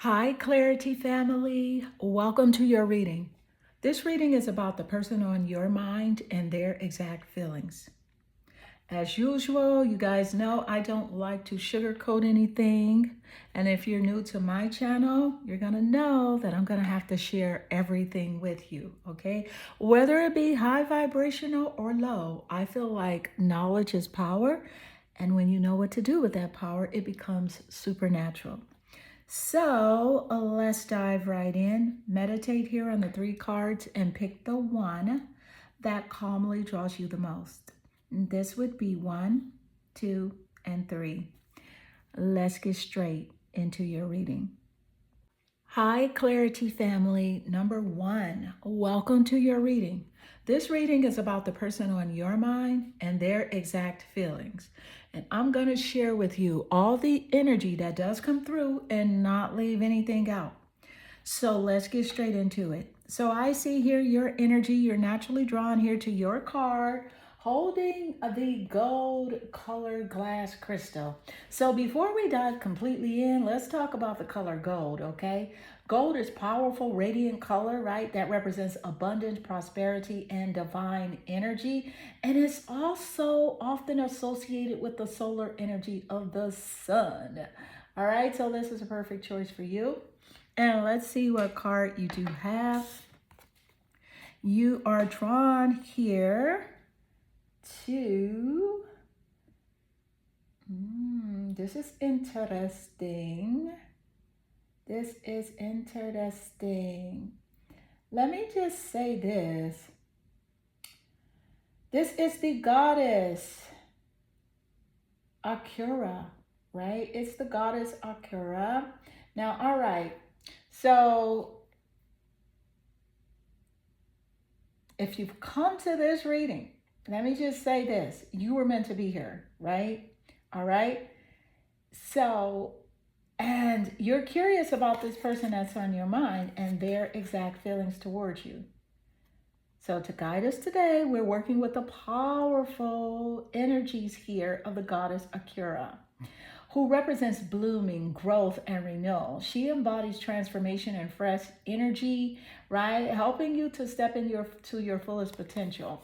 Hi, Clarity family. Welcome to your reading. This reading is about the person on your mind and their exact feelings. As usual, you guys know I don't like to sugarcoat anything. And if you're new to my channel, you're going to know that I'm going to have to share everything with you, okay? Whether it be high vibrational or low, I feel like knowledge is power. And when you know what to do with that power, it becomes supernatural. So let's dive right in. Meditate here on the three cards and pick the one that calmly draws you the most. This would be 1, 2, and 3. Let's get straight into your reading. Hi, Clarity family. Number 1, welcome to your reading. This reading is about the person on your mind and their exact feelings. And I'm going to share with you all the energy that does come through and not leave anything out. So let's get straight into it. So I see here your energy, you're naturally drawn here to your card holding the gold colored glass crystal. So before we dive completely in, let's talk about the color gold, okay? Gold is powerful, radiant color, right? That represents abundance, prosperity, and divine energy. And it's also often associated with the solar energy of the sun. All right, so this is a perfect choice for you. And let's see what card you do have. You are drawn here to, this is interesting. This is interesting. Let me just say this. This is the goddess Akira, right? It's the goddess Akira. Now, all right. So if you've come to this reading, let me just say this. You were meant to be here, right? All right. So, and you're curious about this person that's on your mind and their exact feelings towards you. So to guide us today, we're working with the powerful energies here of the goddess Akira, who represents blooming, growth, and renewal. She embodies transformation and fresh energy, right? Helping you to step to your fullest potential.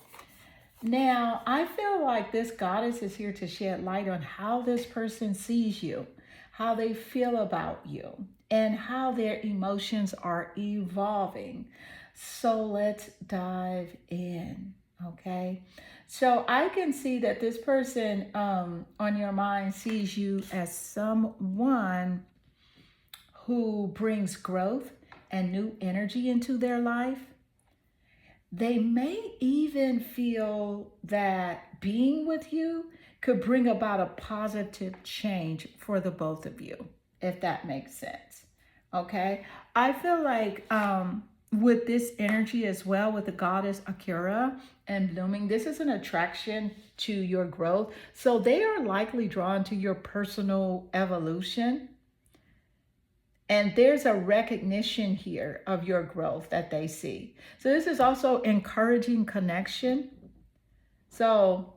Now, I feel like this goddess is here to shed light on how this person sees you, how they feel about you, and how their emotions are evolving. So let's dive in, okay? So I can see that this person on your mind sees you as someone who brings growth and new energy into their life. They may even feel that being with you could bring about a positive change for the both of you, if that makes sense. Okay. I feel like with this energy as well, with the goddess Akira and blooming, this is an attraction to your growth. So they are likely drawn to your personal evolution. And there's a recognition here of your growth that they see. So this is also encouraging connection. So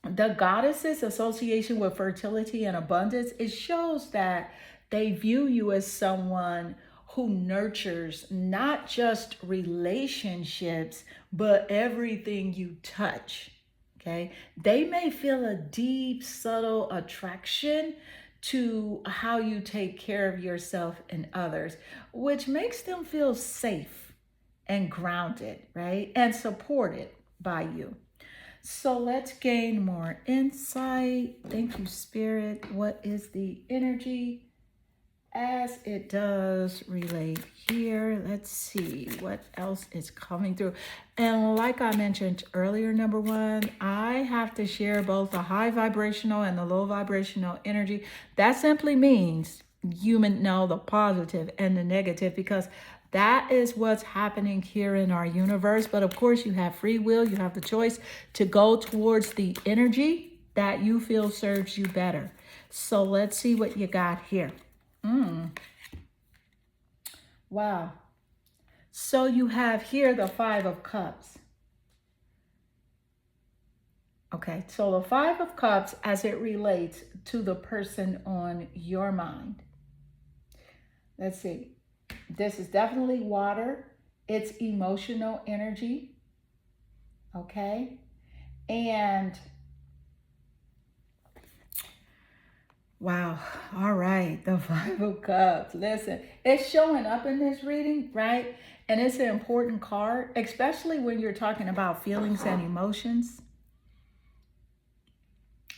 the goddess's association with fertility and abundance, it shows that they view you as someone who nurtures not just relationships, but everything you touch. Okay. They may feel a deep, subtle attraction to how you take care of yourself and others, which makes them feel safe and grounded, right? And supported by you. So let's gain more insight. Thank you, Spirit. What is the energy as it does relate here? Let's see what else is coming through. And like I mentioned earlier, number 1, I have to share both the high vibrational and the low vibrational energy. That simply means you know the positive and the negative, because that is what's happening here in our universe. But of course, you have free will. You have the choice to go towards the energy that you feel serves you better. So let's see what you got here. Wow. So you have here the 5 of Cups. Okay, so the 5 of Cups as it relates to the person on your mind. Let's see. This is definitely water. It's emotional energy. Okay. And wow. All right. The Five of Cups. Listen, it's showing up in this reading, right? And it's an important card, especially when you're talking about feelings and emotions.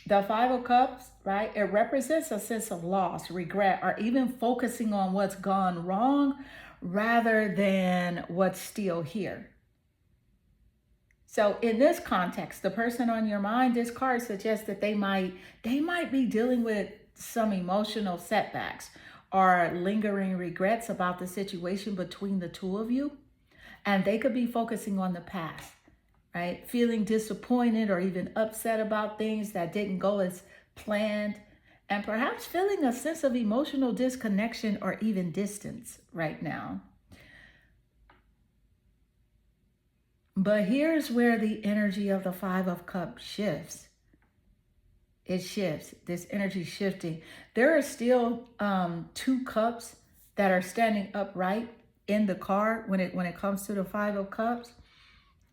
The Five of Cups, right? It represents a sense of loss, regret, or even focusing on what's gone wrong rather than what's still here. So in this context, the person on your mind, this card suggests that they might be dealing with some emotional setbacks or lingering regrets about the situation between the two of you. And they could be focusing on the past, right? Feeling disappointed or even upset about things that didn't go as planned, and perhaps feeling a sense of emotional disconnection or even distance right now. But here's where the energy of the Five of Cups shifts. It shifts. This energy shifting. There are still two cups that are standing upright in the card when it comes to the Five of Cups,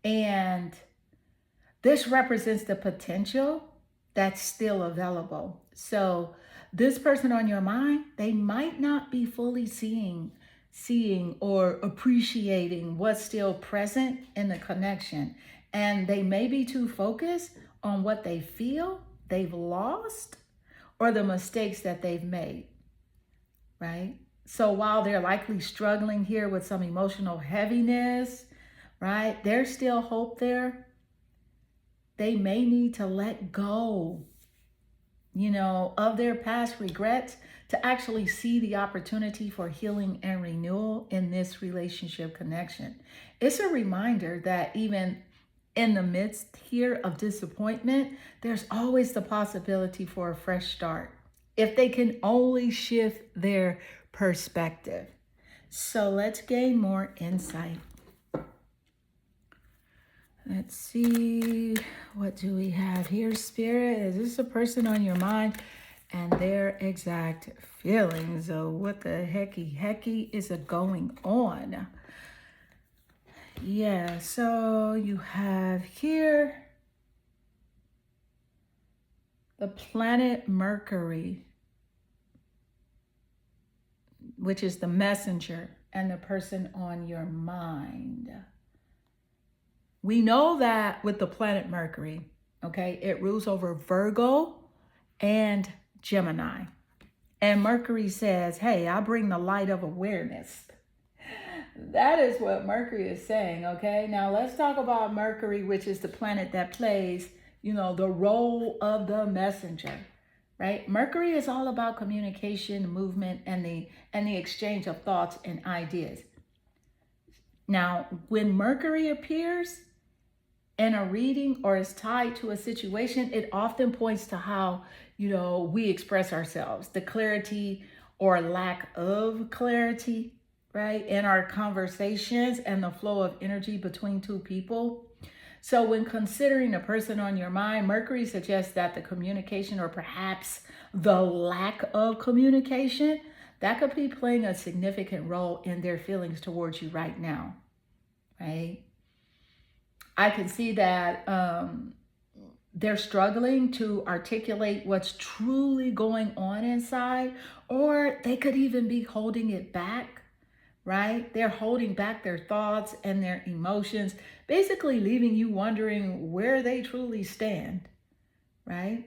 and this represents the potential that's still available. So this person on your mind, they might not be fully seeing or appreciating what's still present in the connection. And they may be too focused on what they feel they've lost or the mistakes that they've made, right? So while they're likely struggling here with some emotional heaviness, right, there's still hope there. They may need to let go, of their past regrets to actually see the opportunity for healing and renewal in this relationship connection. It's a reminder that even in the midst here of disappointment, there's always the possibility for a fresh start if they can only shift their perspective. So let's gain more insight. Let's see, what do we have here, Spirit? Is this a person on your mind and their exact feelings? So what the hecky is going on? Yeah, so you have here the planet Mercury, which is the messenger, and the person on your mind. We know that with the planet Mercury, okay, it rules over Virgo and Gemini. And Mercury says, hey, I bring the light of awareness. That is what Mercury is saying, okay? Now let's talk about Mercury, which is the planet that plays, the role of the messenger, right? Mercury is all about communication, movement, and the exchange of thoughts and ideas. Now, when Mercury appears in a reading or is tied to a situation, it often points to how, we express ourselves, the clarity or lack of clarity, right, in our conversations and the flow of energy between two people. So when considering a person on your mind, Mercury suggests that the communication or perhaps the lack of communication, that could be playing a significant role in their feelings towards you right now, right? I can see that they're struggling to articulate what's truly going on inside, or they could even be holding it back, right? They're holding back their thoughts and their emotions, basically leaving you wondering where they truly stand, right?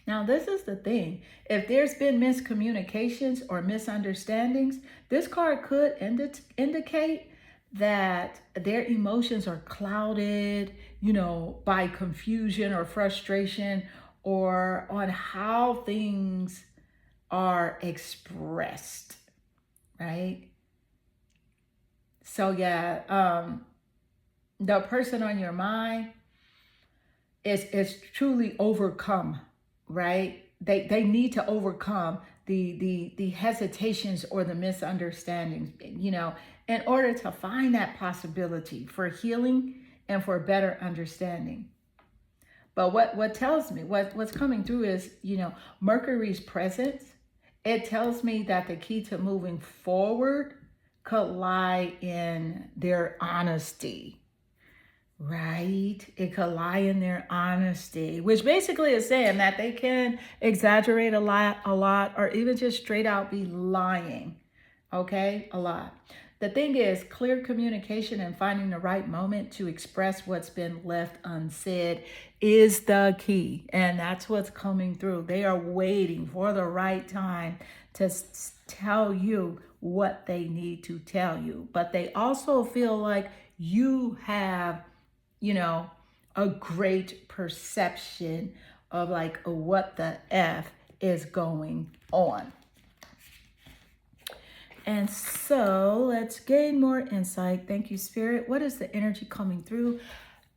Now, this is the thing. If there's been miscommunications or misunderstandings, this card could indicate that their emotions are clouded, by confusion or frustration, or on how things are expressed, right? So yeah, the person on your mind is truly overcome, right? They need to overcome the hesitations or the misunderstandings, in order to find that possibility for healing and for better understanding. But what tells me, what's coming through is, Mercury's presence It tells me that the key to moving forward could lie in their honesty, right? It could lie in their honesty, which basically is saying that they can exaggerate a lot, or even just straight out be lying. Okay, a lot. The thing is, clear communication and finding the right moment to express what's been left unsaid is the key. And that's what's coming through. They are waiting for the right time to tell you what they need to tell you. But they also feel like you have, a great perception of like what the F is going on. And so let's gain more insight. Thank you, Spirit. What is the energy coming through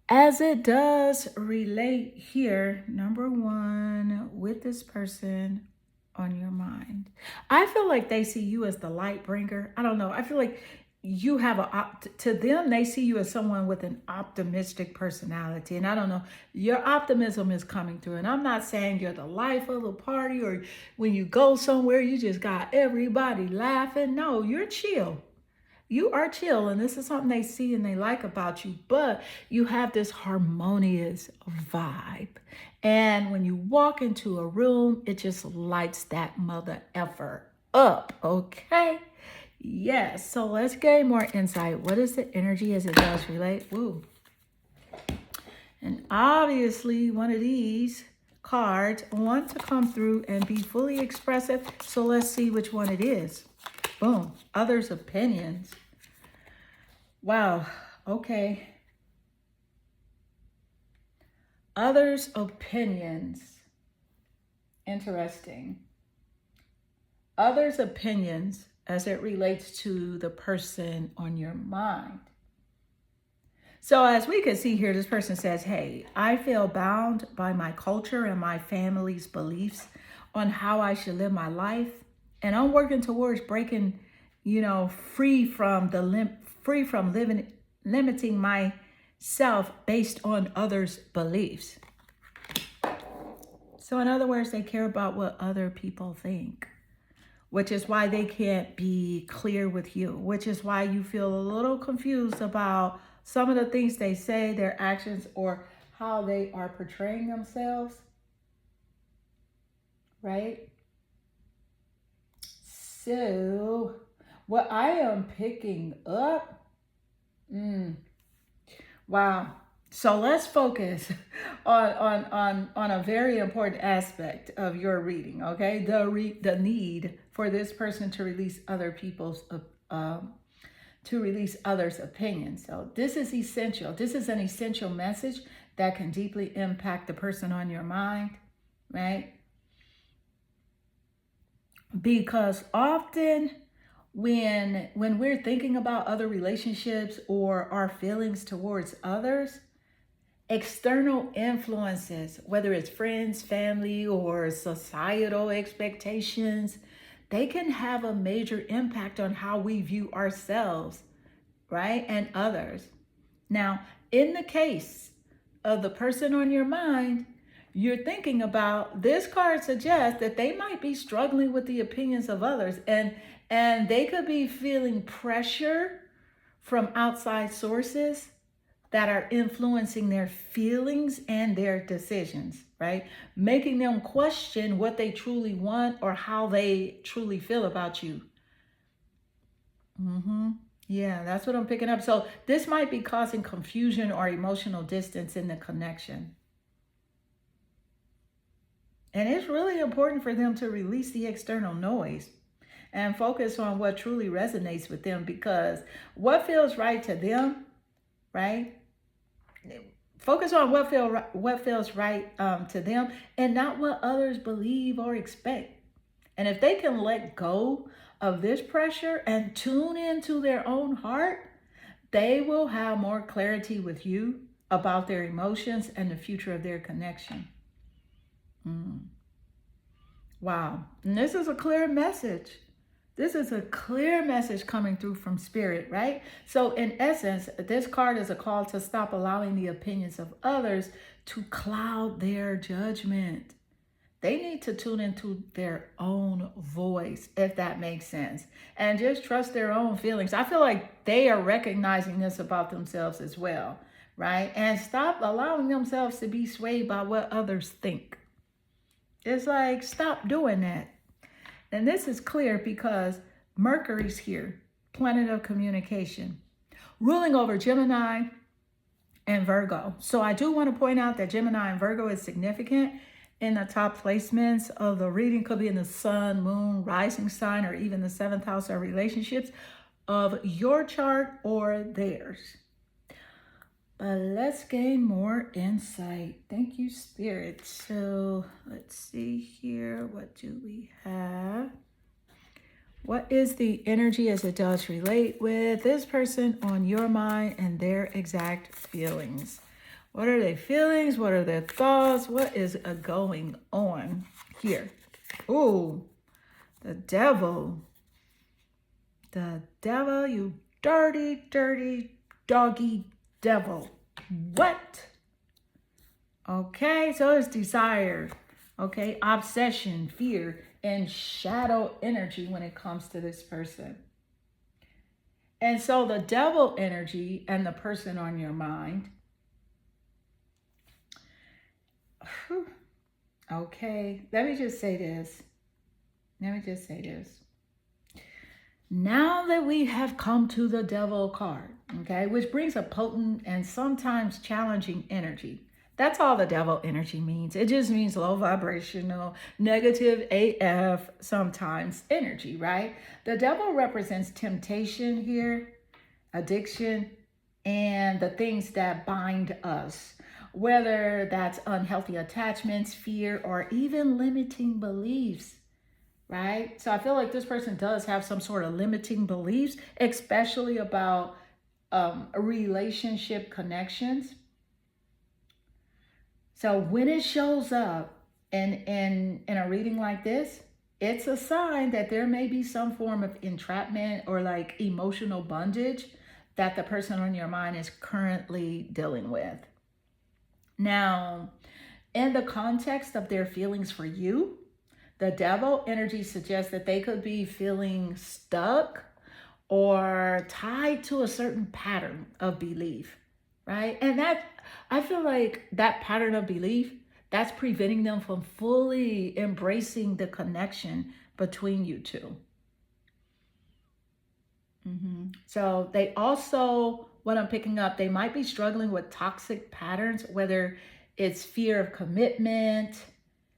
as it does relate here? Number one, with this person on your mind. I feel like they see you as the light bringer. I don't know. I feel like you have to them, they see you as someone with an optimistic personality. And I don't know, your optimism is coming through. And I'm not saying you're the life of the party, or when you go somewhere, you just got everybody laughing. No, you're chill. You are chill. And this is something they see and they like about you. But you have this harmonious vibe. And when you walk into a room, it just lights that mother effer up. Okay. Yes, so let's gain more insight. What is the energy as it does relate? Woo. And obviously, one of these cards want to come through and be fully expressive. So let's see which one it is. Boom. Others' opinions. Wow. Okay. Others' opinions. Interesting. Others' opinions as it relates to the person on your mind. So as we can see here, this person says, hey, I feel bound by my culture and my family's beliefs on how I should live my life. And I'm working towards breaking, free from limiting myself based on others' beliefs. So in other words, they care about what other people think, which is why they can't be clear with you, which is why you feel a little confused about some of the things they say, their actions, or how they are portraying themselves, right? So what I am picking up, wow. So let's focus on a very important aspect of your reading, okay? The need for this person to release others' opinions. So this is essential. This is an essential message that can deeply impact the person on your mind, right? Because often when we're thinking about other relationships or our feelings towards others, external influences, whether it's friends, family, or societal expectations, they can have a major impact on how we view ourselves, right? And others. Now, in the case of the person on your mind, you're thinking about, this card suggests that they might be struggling with the opinions of others, and they could be feeling pressure from outside sources that are influencing their feelings and their decisions, right? Making them question what they truly want or how they truly feel about you. Yeah, that's what I'm picking up. So this might be causing confusion or emotional distance in the connection. And it's really important for them to release the external noise and focus on what truly resonates with them, because what feels right to them, right? Focus on what feels right to them, and not what others believe or expect. And if they can let go of this pressure and tune into their own heart, they will have more clarity with you about their emotions and the future of their connection. Wow. And this is a clear message. This is a clear message coming through from Spirit, right? So in essence, this card is a call to stop allowing the opinions of others to cloud their judgment. they need to tune into their own voice, if that makes sense, and just trust their own feelings. I feel like they are recognizing this about themselves as well, right? And stop allowing themselves to be swayed by what others think. It's like, stop doing that. And this is clear because Mercury's here, planet of communication, ruling over Gemini and Virgo. So I do want to point out that Gemini and Virgo is significant in the top placements of the reading. Could be in the sun, moon, rising sign, or even the 7th house of relationships of your chart or theirs. But let's gain more insight. Thank you, Spirit. So let's see here. What do we have? What is the energy as it does relate with this person on your mind and their exact feelings? What are their feelings? What are their thoughts? What is going on here? Ooh, the devil. The devil, you dirty, dirty, doggy devil. What? Okay, so it's desire. Okay, obsession, fear, and shadow energy when it comes to this person. And so the devil energy and the person on your mind. Okay, let me just say this. Now that we have come to the devil card, okay, which brings a potent and sometimes challenging energy. That's all the devil energy means. It just means low vibrational, negative AF sometimes energy, right? The devil represents temptation here, addiction, and the things that bind us, whether that's unhealthy attachments, fear, or even limiting beliefs, right? So I feel like this person does have some sort of limiting beliefs, especially about relationship connections. So when it shows up in a reading like this, it's a sign that there may be some form of entrapment or like emotional bondage that the person on your mind is currently dealing with. Now, in the context of their feelings for you, the devil energy suggests that they could be feeling stuck or tied to a certain pattern of belief, right? And that, I feel like that pattern of belief, that's preventing them from fully embracing the connection between you two. So they also, what I'm picking up, they might be struggling with toxic patterns, whether it's fear of commitment,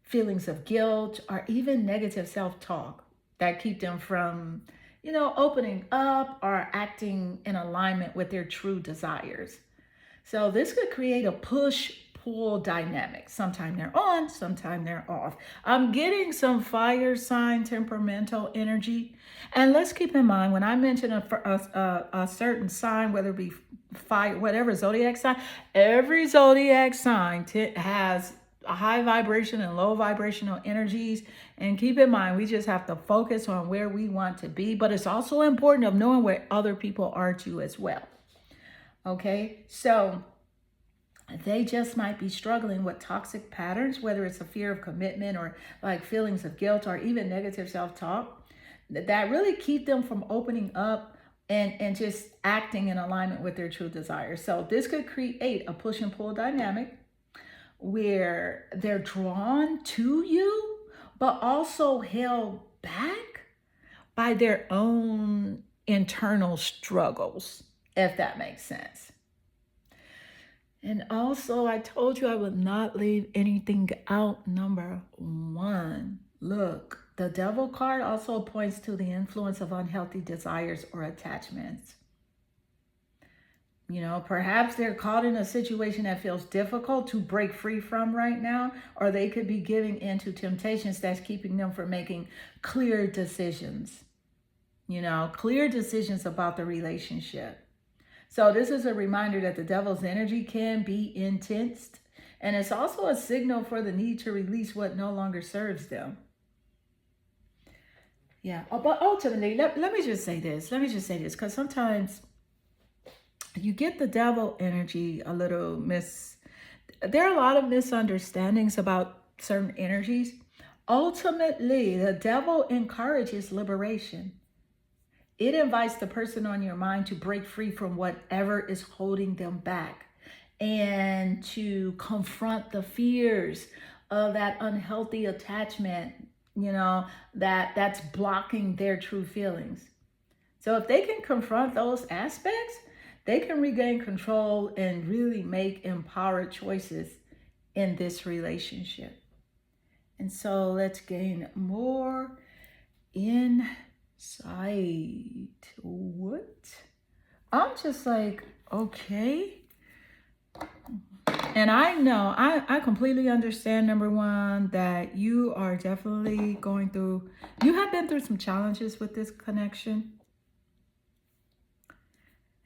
feelings of guilt, or even negative self-talk that keep them from, opening up or acting in alignment with their true desires. So this could create a push-pull dynamic. Sometime they're on, sometime they're off. I'm getting some fire sign temperamental energy. And let's keep in mind, when I mention a certain sign, whether it be fire, whatever zodiac sign, every zodiac sign has a high vibration and low vibrational energies. And keep in mind, we just have to focus on where we want to be. But it's also important of knowing where other people are too as well. Okay, so they just might be struggling with toxic patterns, whether it's a fear of commitment or like feelings of guilt or even negative self-talk that really keep them from opening up and just acting in alignment with their true desires. So this could create a push and pull dynamic where they're drawn to you, but also held back by their own internal struggles, if that makes sense. And also, I told you I would not leave anything out. Number one, look, the devil card also points to the influence of unhealthy desires or attachments. Perhaps they're caught in a situation that feels difficult to break free from right now, or they could be giving into temptations that's keeping them from making clear decisions. Clear decisions about the relationship. So this is a reminder that the devil's energy can be intense, and it's also a signal for the need to release what no longer serves them. Yeah, but ultimately, let me just say this, because sometimes you get the devil energy a little there are a lot of misunderstandings about certain energies. Ultimately, the devil encourages liberation. It invites the person on your mind to break free from whatever is holding them back and to confront the fears of that unhealthy attachment, that's blocking their true feelings. So if they can confront those aspects, they can regain control and really make empowered choices in this relationship. And so let's gain more insight. What? I'm just like, okay. And I know, I completely understand, number one, that you are definitely you have been through some challenges with this connection.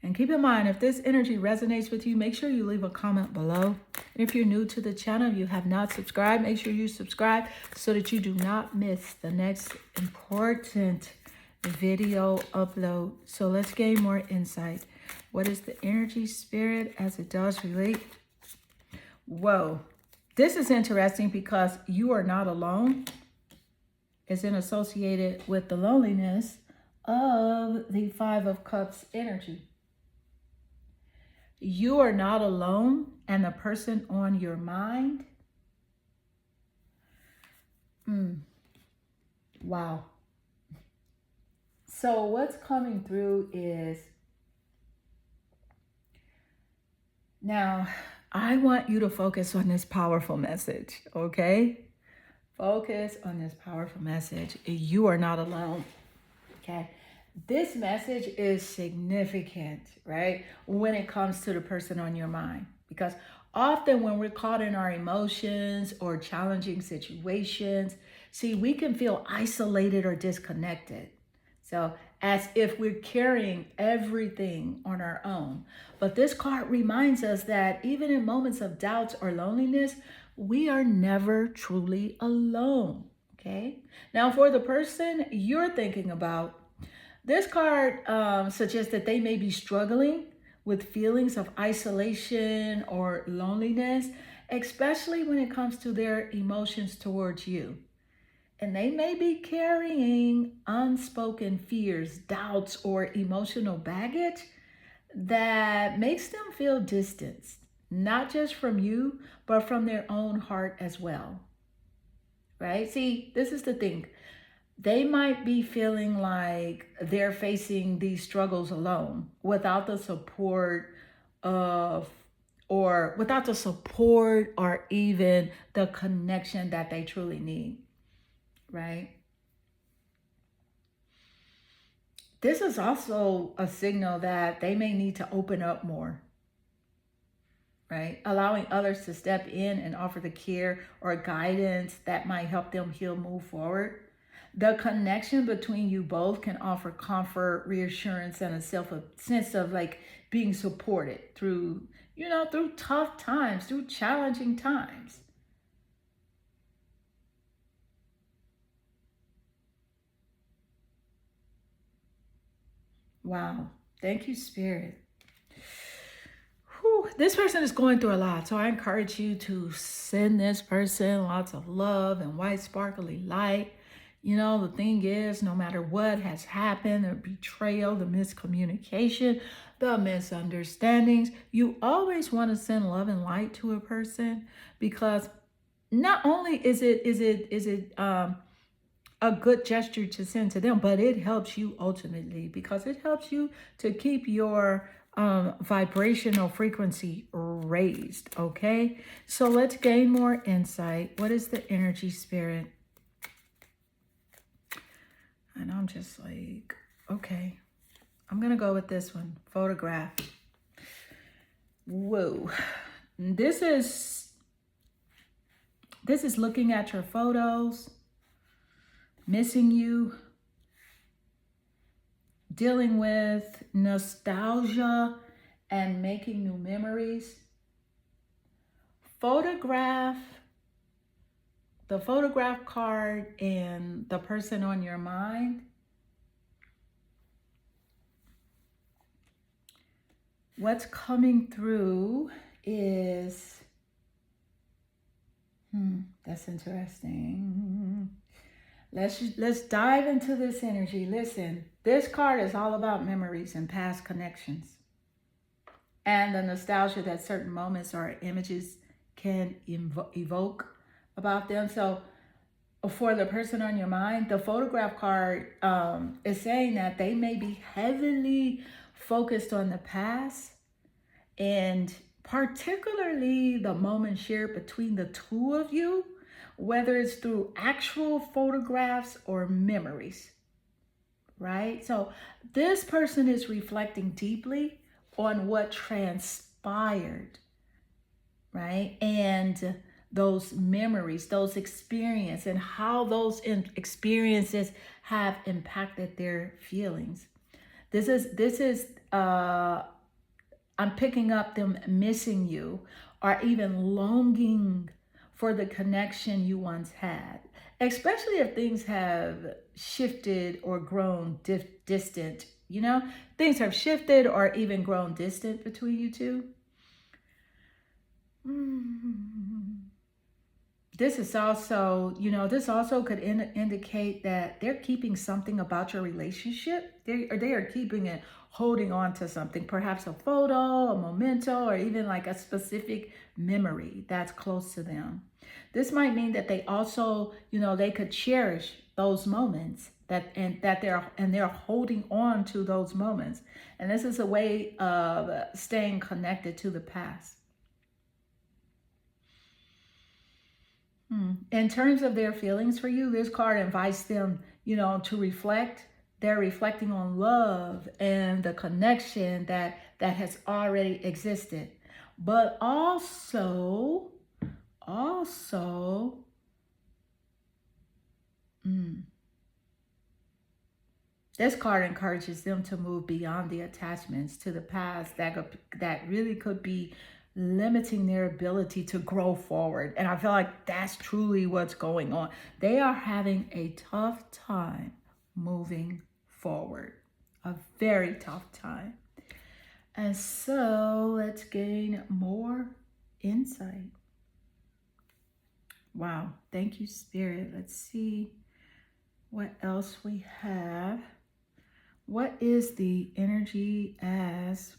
And keep in mind, if this energy resonates with you, make sure you leave a comment below. And if you're new to the channel, you have not subscribed, make sure you subscribe so that you do not miss the next important video upload. So let's gain more insight. What is the energy spirit as it does relate? Whoa. This is interesting because you are not alone. It's associated with the loneliness of the Five of Cups energy. You are not alone, and the person on your mind. Wow. So what's coming through is, now I want you to focus on this powerful message, okay? Focus on this powerful message. You are not alone, okay? This message is significant, right? When it comes to the person on your mind, because often when we're caught in our emotions or challenging situations, see, we can feel isolated or disconnected. So as if we're carrying everything on our own. But this card reminds us that even in moments of doubts or loneliness, we are never truly alone, okay? Now, for the person you're thinking about, this card suggests that they may be struggling with feelings of isolation or loneliness, especially when it comes to their emotions towards you. And they may be carrying unspoken fears, doubts, or emotional baggage that makes them feel distanced, not just from you, but from their own heart as well. Right? See, this is the thing. They might be feeling like they're facing these struggles alone without the support or even the connection that they truly need, right? This is also a signal that they may need to open up more, right? Allowing others to step in and offer the care or guidance that might help them heal, move forward. The connection between you both can offer comfort, reassurance, and a sense of like being supported through, through tough times, through challenging times. Wow. Thank you, Spirit. Whew. This person is going through a lot. So I encourage you to send this person lots of love and white sparkly light. The thing is, no matter what has happened, the betrayal, the miscommunication, the misunderstandings, you always want to send love and light to a person, because not only is it a good gesture to send to them, but it helps you ultimately, because it helps you to keep your vibrational frequency raised. Okay, so let's gain more insight. What is the energy spirit? And I'm just like, okay, I'm going to go with this one. Photograph. Whoa. This is looking at your photos, missing you, dealing with nostalgia and making new memories. The photograph card and the person on your mind. What's coming through is That's interesting. Let's dive into this energy. Listen, this card is all about memories and past connections and the nostalgia that certain moments or images can evoke about them. So, for the person on your mind, the photograph card is saying that they may be heavily focused on the past and particularly the moment shared between the two of you, whether it's through actual photographs or memories, right? So this person is reflecting deeply on what transpired, right? And those memories, those experiences, and how those experiences have impacted their feelings. This is I'm picking up them missing you or even longing for the connection you once had, especially if things have shifted or grown distant. Things have shifted or even grown distant between you two. This is also, this also could indicate that they're keeping something about your relationship. They are keeping it, holding on to something, perhaps a photo, a memento, or even like a specific memory that's close to them. This might mean that they also, they could cherish those moments that they're holding on to those moments. And this is a way of staying connected to the past. In terms of their feelings for you, this card invites them, to reflect. They're reflecting on love and the connection that has already existed. But also, this card encourages them to move beyond the attachments to the past that really could be limiting their ability to grow forward. And I feel like that's truly what's going on. They are having a tough time moving forward, a very tough time. And so let's gain more insight. Wow. Thank you, Spirit. Let's see what else we have. What is the energy as?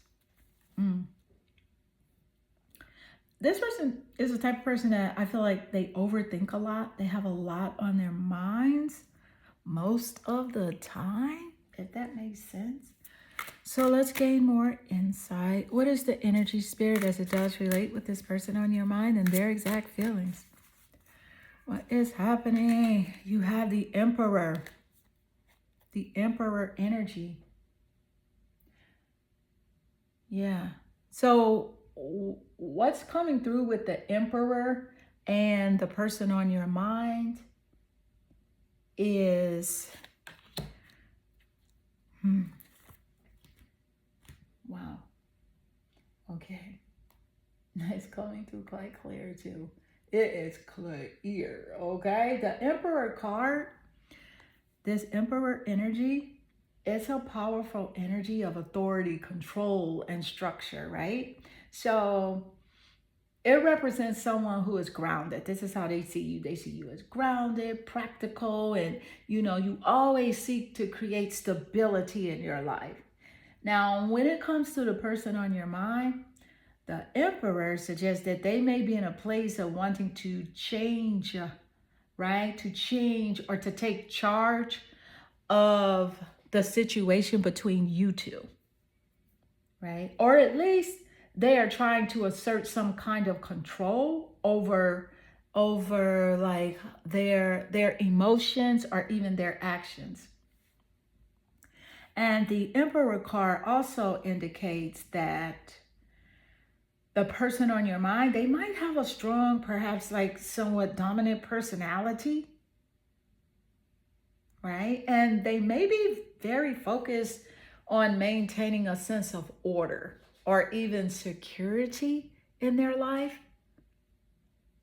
This person is the type of person that I feel like they overthink a lot. They have a lot on their minds most of the time, if that makes sense. So let's gain more insight. What is the energy, Spirit, as it does relate with this person on your mind and their exact feelings? What is happening? You have the Emperor. The Emperor energy. Yeah. So what's coming through with the Emperor and the person on your mind is wow. Okay. It's coming through quite clear too. It is clear. Okay. The Emperor card, this Emperor energy, it's a powerful energy of authority, control, and structure, right? So it represents someone who is grounded. This is how they see you. They see you as grounded, practical, and you always seek to create stability in your life. Now, when it comes to the person on your mind, the Emperor suggests that they may be in a place of wanting to change, right? To change or to take charge of the situation between you two, right? Or at least they are trying to assert some kind of control over like their emotions or even their actions. And the Emperor card also indicates that the person on your mind, they might have a strong, perhaps like somewhat dominant personality, right? And they may be very focused on maintaining a sense of order or even security in their life.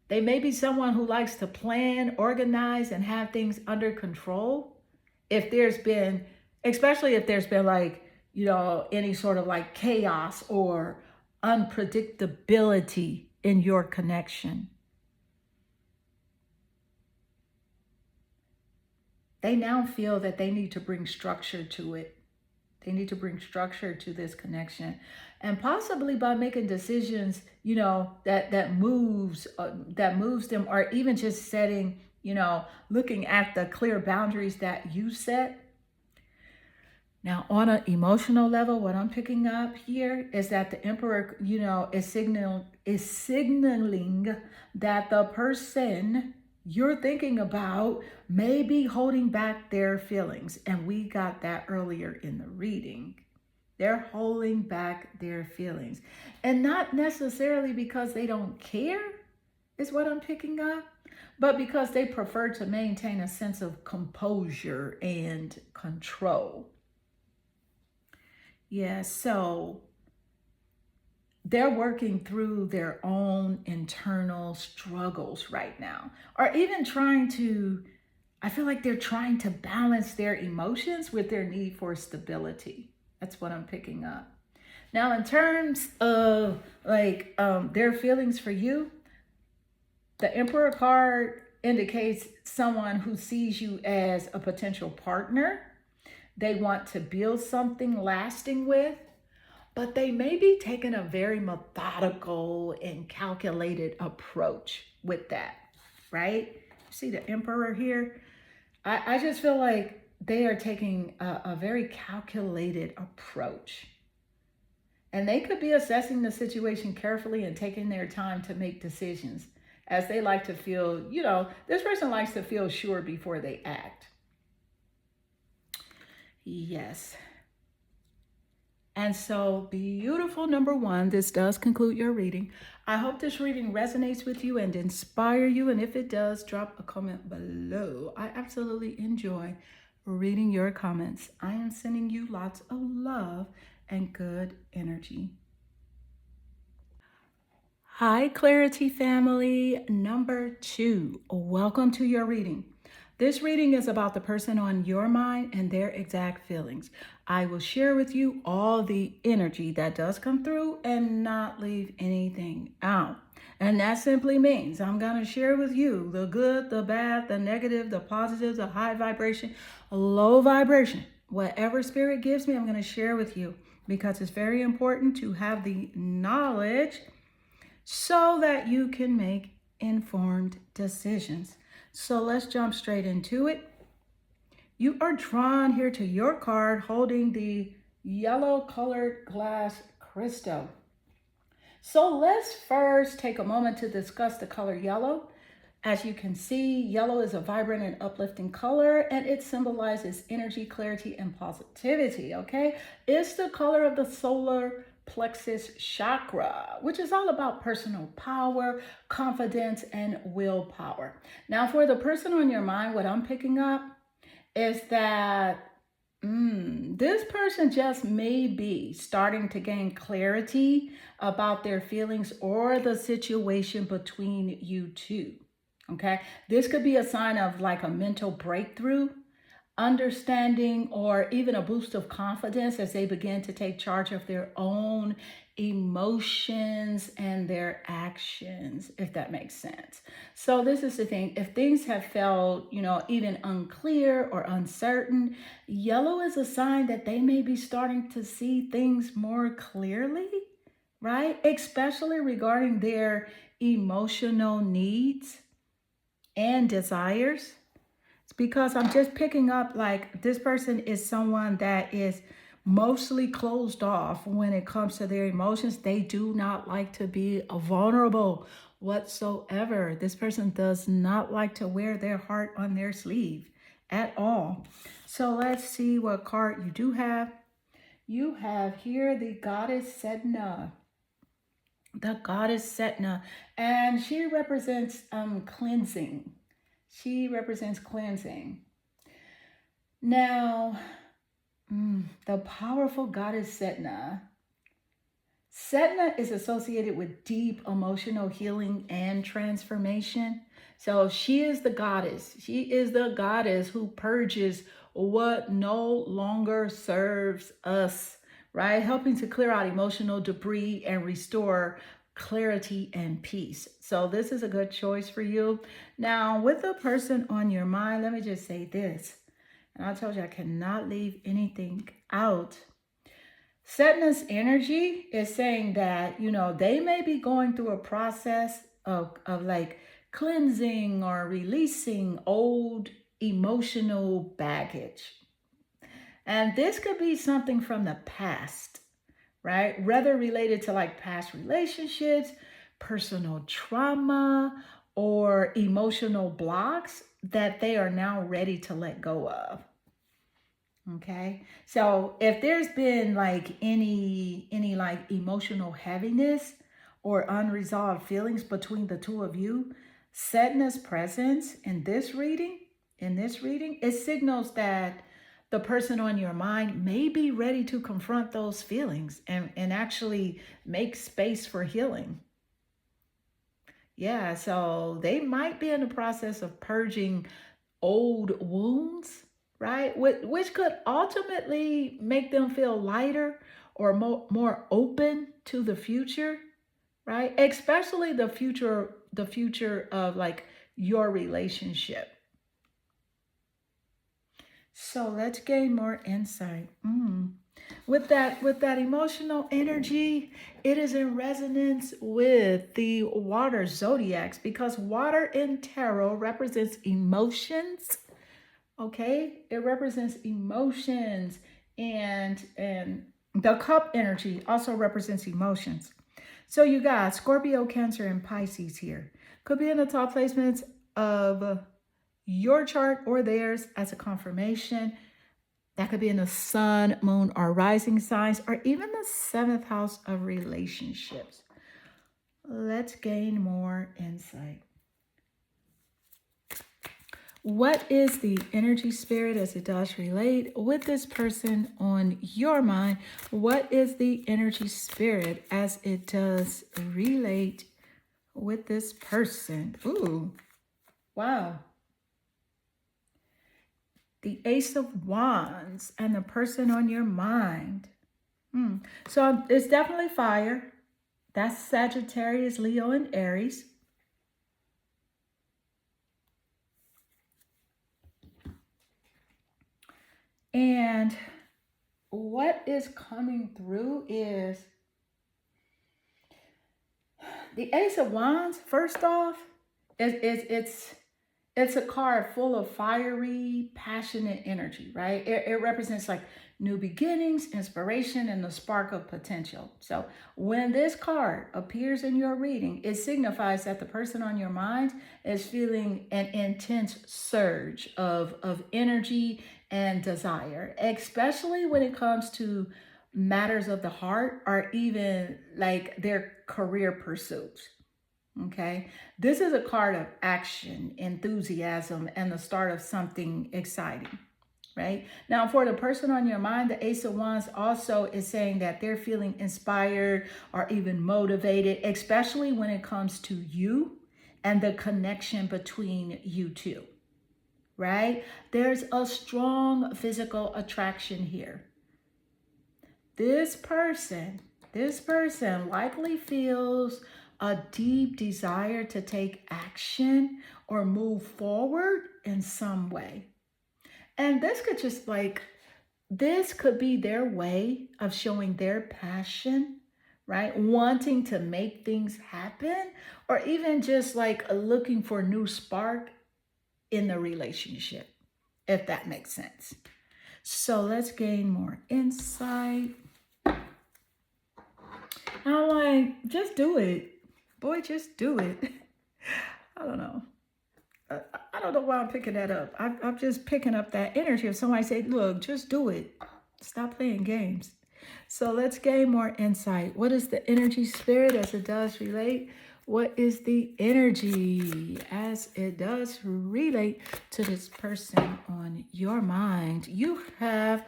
They may be someone who likes to plan, organize, and have things under control. Especially if there's been like, any sort of like chaos or unpredictability in your connection. They now feel that they need to bring structure to it. They need to bring structure to this connection, and possibly by making decisions, that moves them, or even just setting, looking at the clear boundaries that you set. Now, on an emotional level, what I'm picking up here is that the Emperor, is signaling that the person you're thinking about may be holding back their feelings. And we got that earlier in the reading. They're holding back their feelings. And not necessarily because they don't care, is what I'm picking up, but because they prefer to maintain a sense of composure and control. Yeah, so they're working through their own internal struggles right now, or even I feel like they're trying to balance their emotions with their need for stability. That's what I'm picking up. Now, in terms of their feelings for you, the Emperor card indicates someone who sees you as a potential partner. They want to build something lasting with, but they may be taking a very methodical and calculated approach with that, right? See the Emperor here? I just feel like they are taking a very calculated approach. And they could be assessing the situation carefully and taking their time to make decisions, as they like to feel, this person likes to feel sure before they act. Yes. And so, beautiful number one, this does conclude your reading. I hope this reading resonates with you and inspire you. And if it does, drop a comment below. I absolutely enjoy reading your comments. I am sending you lots of love and good energy. Hi, Clarity family. Number two, welcome to your reading. This reading is about the person on your mind and their exact feelings. I will share with you all the energy that does come through and not leave anything out. And that simply means I'm going to share with you the good, the bad, the negative, the positive, the high vibration, low vibration. Whatever spirit gives me, I'm going to share with you, because it's very important to have the knowledge so that you can make informed decisions. So let's jump straight into it. You are drawn here to your card holding the yellow colored glass crystal. So let's first take a moment to discuss the color yellow. As you can see, yellow is a vibrant and uplifting color, and it symbolizes energy, clarity, and positivity, okay? It's the color of the solar plexus chakra, which is all about personal power, confidence, and willpower. Now, for the person on your mind, what I'm picking up is that this person just may be starting to gain clarity about their feelings or the situation between you two. Okay, this could be a sign of like a mental breakthrough, understanding, or even a boost of confidence as they begin to take charge of their own emotions and their actions, if that makes sense. So this is the thing. If things have felt, even unclear or uncertain, yellow is a sign that they may be starting to see things more clearly, right? Especially regarding their emotional needs and desires. It's because I'm just picking up like this person is someone that is mostly closed off when it comes to their emotions. They do not like to be vulnerable whatsoever. This person does not like to wear their heart on their sleeve at all. So let's see what card you do have. You have here the goddess Sedna. The goddess Setna, and she represents cleansing. She represents cleansing. Now, the powerful goddess Setna. Setna is associated with deep emotional healing and transformation. So she is the goddess. She is the goddess who purges what no longer serves us, right? Helping to clear out emotional debris and restore clarity and peace. So this is a good choice for you. Now, with the person on your mind, let me just say this. And I told you I cannot leave anything out. Sadness energy is saying that, they may be going through a process of like cleansing or releasing old emotional baggage. And this could be something from the past, right? Whether related to like past relationships, personal trauma, or emotional blocks that they are now ready to let go of. Okay. So if there's been like any like emotional heaviness or unresolved feelings between the two of you, Setna's presence in this reading, it signals that the person on your mind may be ready to confront those feelings and actually make space for healing. Yeah, so they might be in the process of purging old wounds, right? Which could ultimately make them feel lighter or more open to the future, right? Especially the future of like your relationship. So let's gain more insight. With that emotional energy, it is in resonance with the water zodiacs because water in tarot represents emotions. Okay, it represents emotions, and the cup energy also represents emotions. So you got Scorpio, Cancer, and Pisces here. Could be in the top placements of your chart or theirs as a confirmation. That could be in the sun, moon, or rising signs, or even the seventh house of relationships. Let's gain more insight. What is the energy spirit as it does relate with this person on your mind? What is the energy spirit as it does relate with this person? Ooh, wow. The Ace of Wands and the person on your mind. So it's definitely fire. That's Sagittarius, Leo, and Aries. And what is coming through is the Ace of Wands. First off, it's a card full of fiery, passionate energy, right? It represents like new beginnings, inspiration, and the spark of potential. So when this card appears in your reading, it signifies that the person on your mind is feeling an intense surge of energy and desire, especially when it comes to matters of the heart or even like their career pursuits. Okay. This is a card of action, enthusiasm, and the start of something exciting, right? Now, for the person on your mind, the Ace of Wands also is saying that they're feeling inspired or even motivated, especially when it comes to you and the connection between you two, right? There's a strong physical attraction here. This person likely feels a deep desire to take action or move forward in some way. And this could be their way of showing their passion, right? Wanting to make things happen, or even just like looking for a new spark in the relationship, if that makes sense. So let's gain more insight. I'm like, just do it. Boy, just do it. I don't know. I don't know why I'm picking that up. I'm just picking up that energy of somebody say, look, just do it. Stop playing games. So let's gain more insight. What is the energy spirit as it does relate? What is the energy as it does relate to this person on your mind? You have,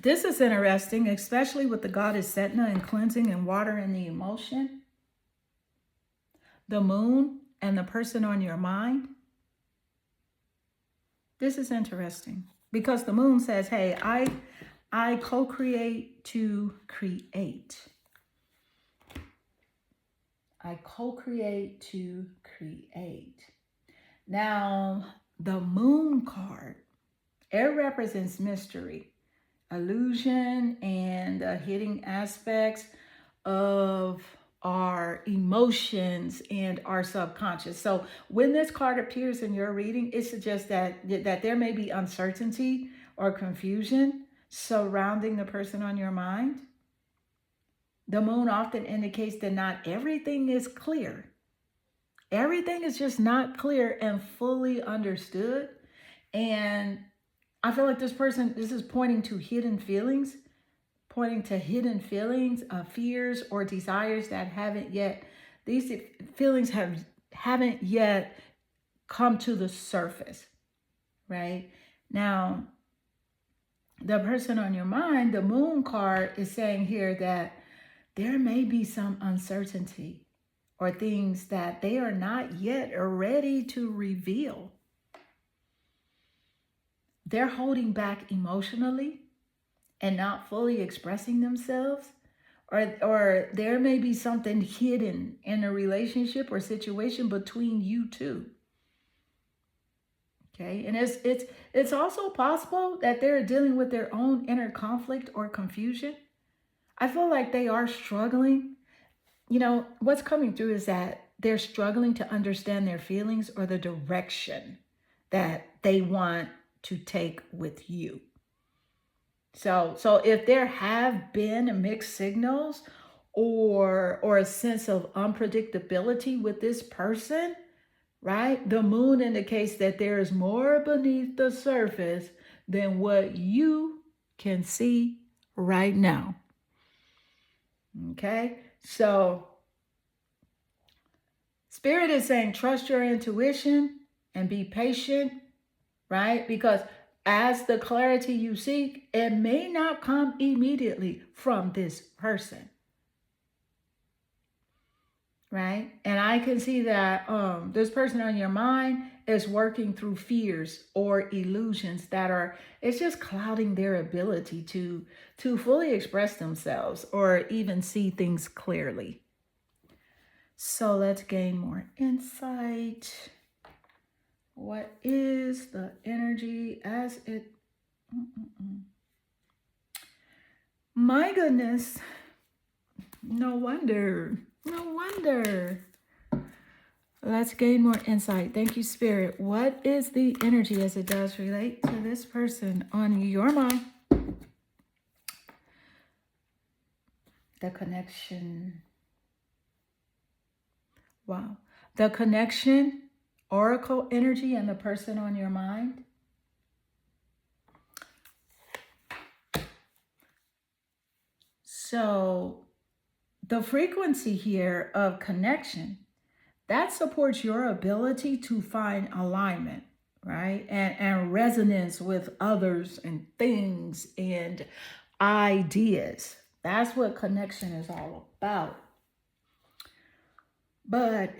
this is interesting, especially with the goddess Setna and cleansing and water and the emotion. The moon and the person on your mind. This is interesting because the moon says, hey, I co-create to create. I co-create to create. Now, the Moon card, it represents mystery, illusion, and hidden aspects of our emotions and our subconscious. So when this card appears in your reading, it suggests that there may be uncertainty or confusion surrounding the person on your mind. The moon often indicates that not everything is clear. Everything is just not clear and fully understood. And I feel like this is pointing to hidden feelings, fears or desires that these feelings haven't yet come to the surface, right? Now, the person on your mind, the Moon card, is saying here that there may be some uncertainty or things that they are not yet ready to reveal. They're holding back emotionally and not fully expressing themselves, or there may be something hidden in a relationship or situation between you two. Okay, and it's also possible that they're dealing with their own inner conflict or confusion. I feel like they are struggling. What's coming through is that they're struggling to understand their feelings or the direction that they want to take with you. So if there have been mixed signals or a sense of unpredictability with this person, right? The moon indicates that there is more beneath the surface than what you can see right now. Okay? So Spirit is saying trust your intuition and be patient, right? Because as the clarity you seek, it may not come immediately from this person, right? And I can see that this person on your mind is working through fears or illusions it's just clouding their ability to fully express themselves or even see things clearly. So let's gain more insight. What is the energy as it... My goodness. No wonder. Let's gain more insight. Thank you, Spirit. What is the energy as it does relate to this person on your mind? The connection. Wow. The connection, oracle energy, and the person on your mind. So the frequency here of connection, that supports your ability to find alignment, right? And resonance with others and things and ideas. That's what connection is all about. But,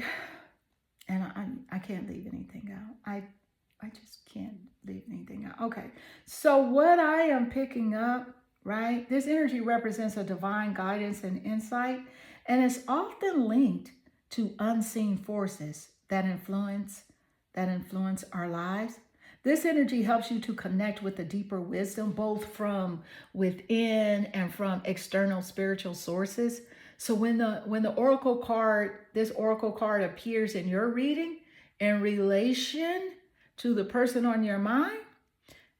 and I can't leave anything out. I just can't leave anything out. Okay. So what I am picking up, right? This energy represents a divine guidance and insight, and it's often linked to unseen forces that influence our lives. This energy helps you to connect with the deeper wisdom, both from within and from external spiritual sources. So when the oracle card, this oracle card appears in your reading in relation to the person on your mind,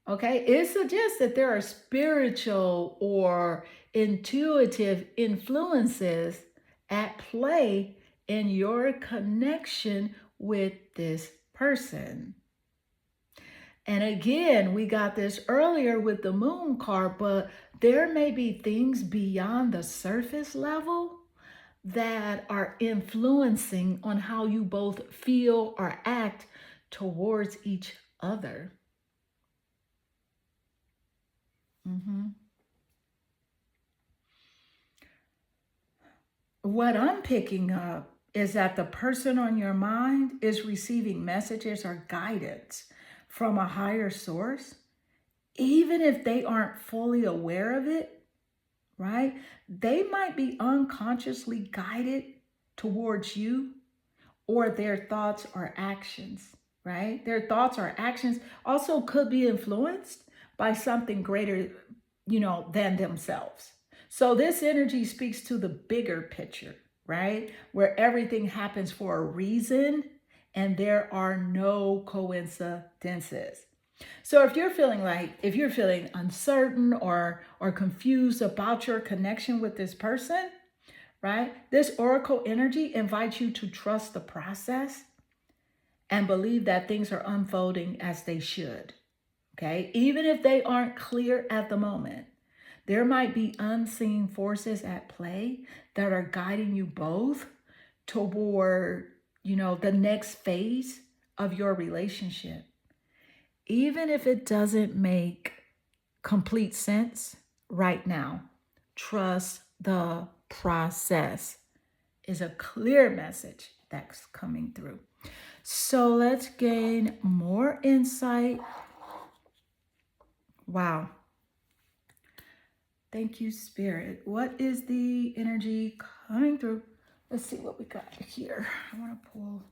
okay, it suggests that there are spiritual or intuitive influences at play in your connection with this person. And again, we got this earlier with the Moon card, but there may be things beyond the surface level that are influencing on how you both feel or act towards each other. What I'm picking up is that the person on your mind is receiving messages or guidance from a higher source, even if they aren't fully aware of it, right? They might be unconsciously guided towards you or their thoughts or actions. right? Their thoughts or actions also could be influenced by something greater, than themselves. So this energy speaks to the bigger picture, right? Where everything happens for a reason and there are no coincidences. So if you're feeling uncertain or confused about your connection with this person, right? This oracle energy invites you to trust the process and believe that things are unfolding as they should. Okay? Even if they aren't clear at the moment, there might be unseen forces at play that are guiding you both toward, the next phase of your relationship. Even if it doesn't make complete sense right now, trust the process is a clear message that's coming through. So let's gain more insight. Wow. Thank you, Spirit. What is the energy coming through? Let's see what we got here. I want to pull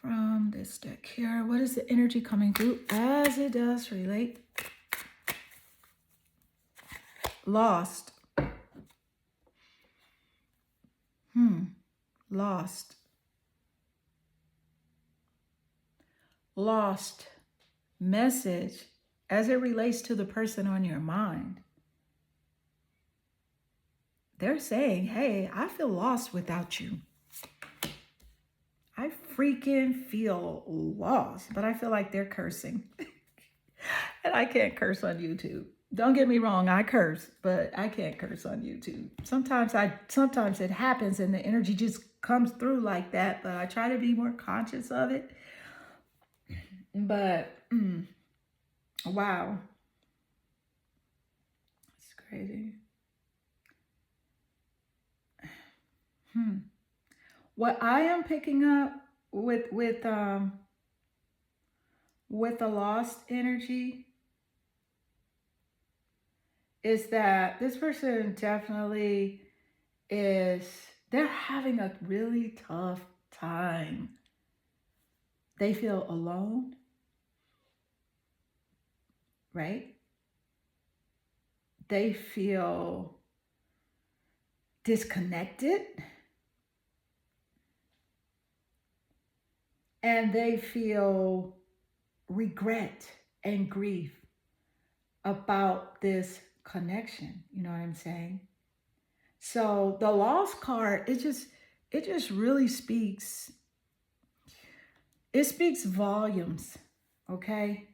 from this deck here. What is the energy coming through as it does relate? Lost. Lost. Lost message as it relates to the person on your mind. They're saying, hey, I feel lost without you. I freaking feel lost, but I feel like they're cursing. And I can't curse on YouTube. Don't get me wrong, I curse, but I can't curse on YouTube. Sometimes it happens and the energy just comes through like that, but I try to be more conscious of it. But wow. It's crazy. What I am picking up with the lost energy is that this person definitely they're having a really tough time. They feel alone, right? They feel disconnected. And they feel regret and grief about this connection. You know what I'm saying? So the lost card, it just really speaks. It speaks volumes. Okay.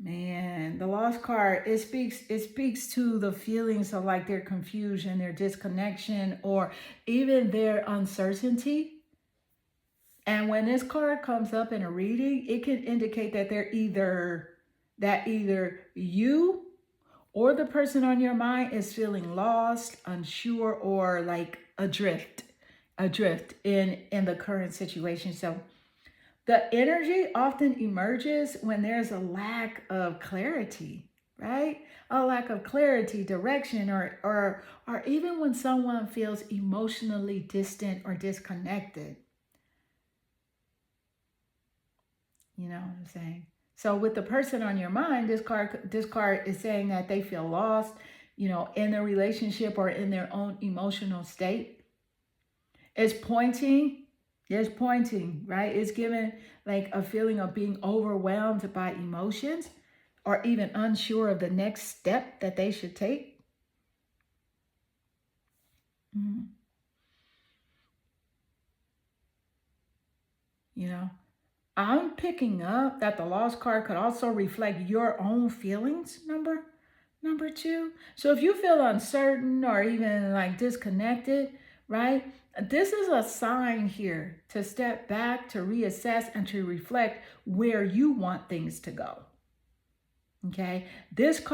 Man, the lost card, it speaks to the feelings of like their confusion, their disconnection, or even their uncertainty. And when this card comes up in a reading, it can indicate that either you or the person on your mind is feeling lost, unsure, or like adrift in the current situation. So the energy often emerges when there's a lack of clarity, right? A lack of clarity, direction, or even when someone feels emotionally distant or disconnected. You know what I'm saying? So with the person on your mind, this card is saying that they feel lost, in their relationship or in their own emotional state. It's pointing, right? It's giving like a feeling of being overwhelmed by emotions or even unsure of the next step that they should take. I'm picking up that the lost card could also reflect your own feelings, number two. So if you feel uncertain or even like disconnected, right? This is a sign here to step back, to reassess, and to reflect where you want things to go. Okay, this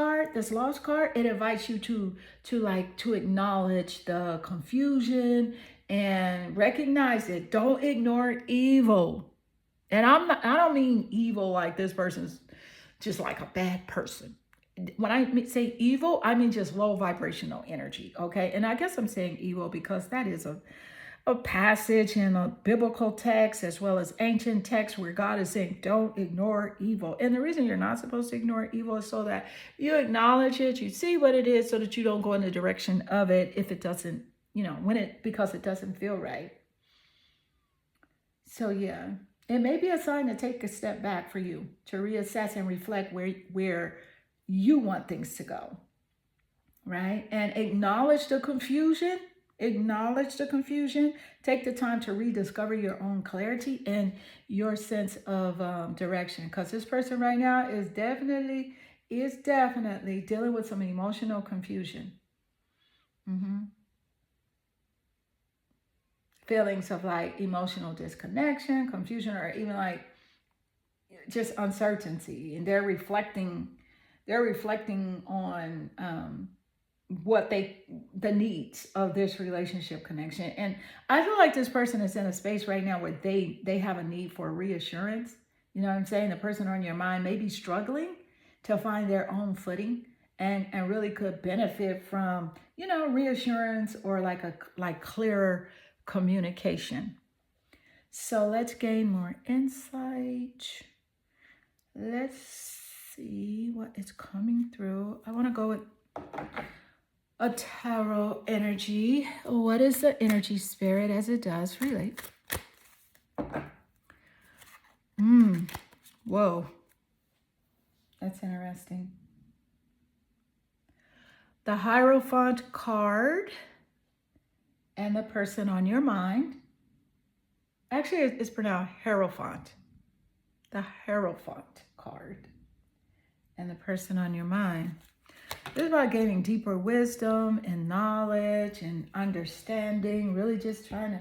lost card, it invites you to acknowledge the confusion and recognize it. Don't ignore evil. And I don't mean evil like this person's just like a bad person. When I say evil, I mean just low vibrational energy, okay? And I guess I'm saying evil because that is a a passage in a biblical text as well as ancient texts where God is saying, don't ignore evil. And the reason you're not supposed to ignore evil is so that you acknowledge it, you see what it is, so that you don't go in the direction of it if it doesn't, because it doesn't feel right. So yeah, it may be a sign to take a step back for you to reassess and reflect where you want things to go, right? And acknowledge the confusion. Acknowledge the confusion. Take the time to rediscover your own clarity and your sense of direction. Because this person right now is definitely dealing with some emotional confusion. Feelings of like emotional disconnection, confusion, or even like just uncertainty. And they're reflecting on the needs of this relationship connection. And I feel like this person is in a space right now where they have a need for reassurance. You know what I'm saying? The person on your mind may be struggling to find their own footing and really could benefit from, reassurance or like clearer communication. So let's gain more insight. Let's see what is coming through. I want to go with a tarot energy. What is the energy, Spirit, as it does relate? Whoa. That's interesting. The Hierophant card and the person on your mind. Actually, it's pronounced Hierophant. The Hierophant card and the person on your mind. This is about gaining deeper wisdom and knowledge and understanding, really just trying to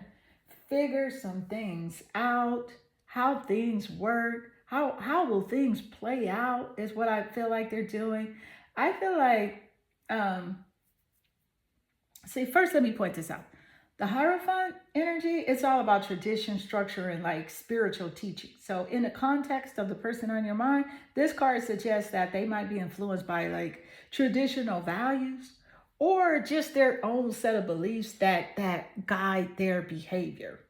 figure some things out, how things work, how will things play out is what I feel like they're doing. I feel like, first let me point this out. The Hierophant energy, it's all about tradition, structure, and like spiritual teaching. So in the context of the person on your mind, this card suggests that they might be influenced by like traditional values or just their own set of beliefs that guide their behavior,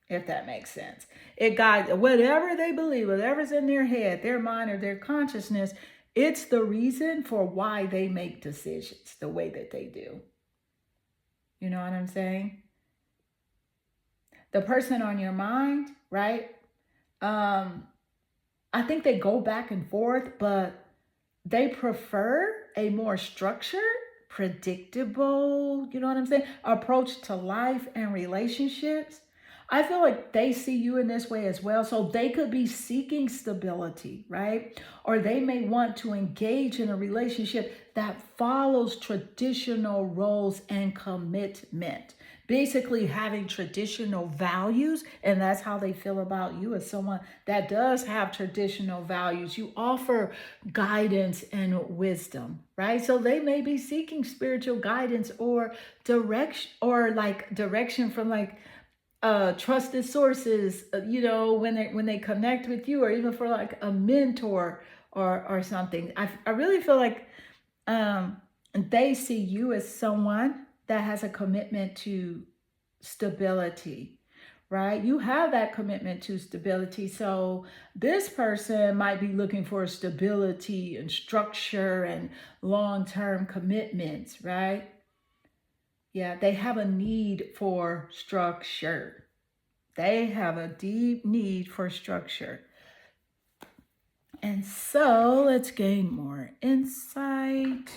if that makes sense. It guides whatever they believe, whatever's in their head, their mind, or their consciousness. It's the reason for why they make decisions the way that they do. You know what I'm saying? The person on your mind, right? I think they go back and forth, but they prefer a more structured, predictable, you know what I'm saying, approach to life and relationships. I feel like they see you in this way as well. So they could be seeking stability, right? Or they may want to engage in a relationship that follows traditional roles and commitment. Basically having traditional values, and that's how they feel about you as someone that does have traditional values. You offer guidance and wisdom, right? So they may be seeking spiritual guidance or direction from like trusted sources, when they connect with you, or even for like a mentor or something. I really feel like they see you as someone that has a commitment to stability, right? You have that commitment to stability. So this person might be looking for stability and structure and long-term commitments, right? Yeah, they have a need for structure. They have a deep need for structure. And so let's gain more insight.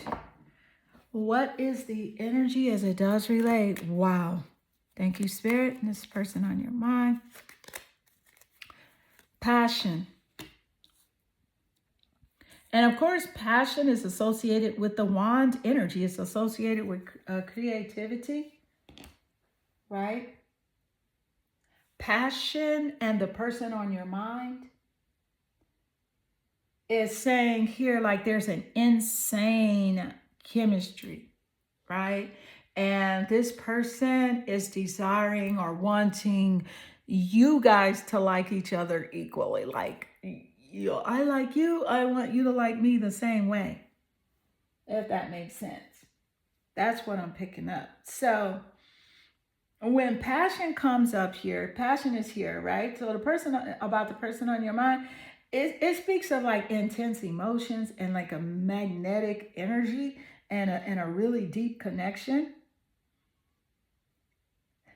What is the energy as it does relate? Wow. Thank you, Spirit. And this person on your mind. Passion. And of course, passion is associated with the wand energy. It's associated with creativity, right? Passion and the person on your mind is saying here like there's an insane chemistry, right? And this person is desiring or wanting you guys to like each other equally. Like, I like you, I want you to like me the same way. If that makes sense. That's what I'm picking up. So when passion comes up here, passion is here, right? So the person, about the person on your mind, it speaks of like intense emotions and like a magnetic energy and a really deep connection.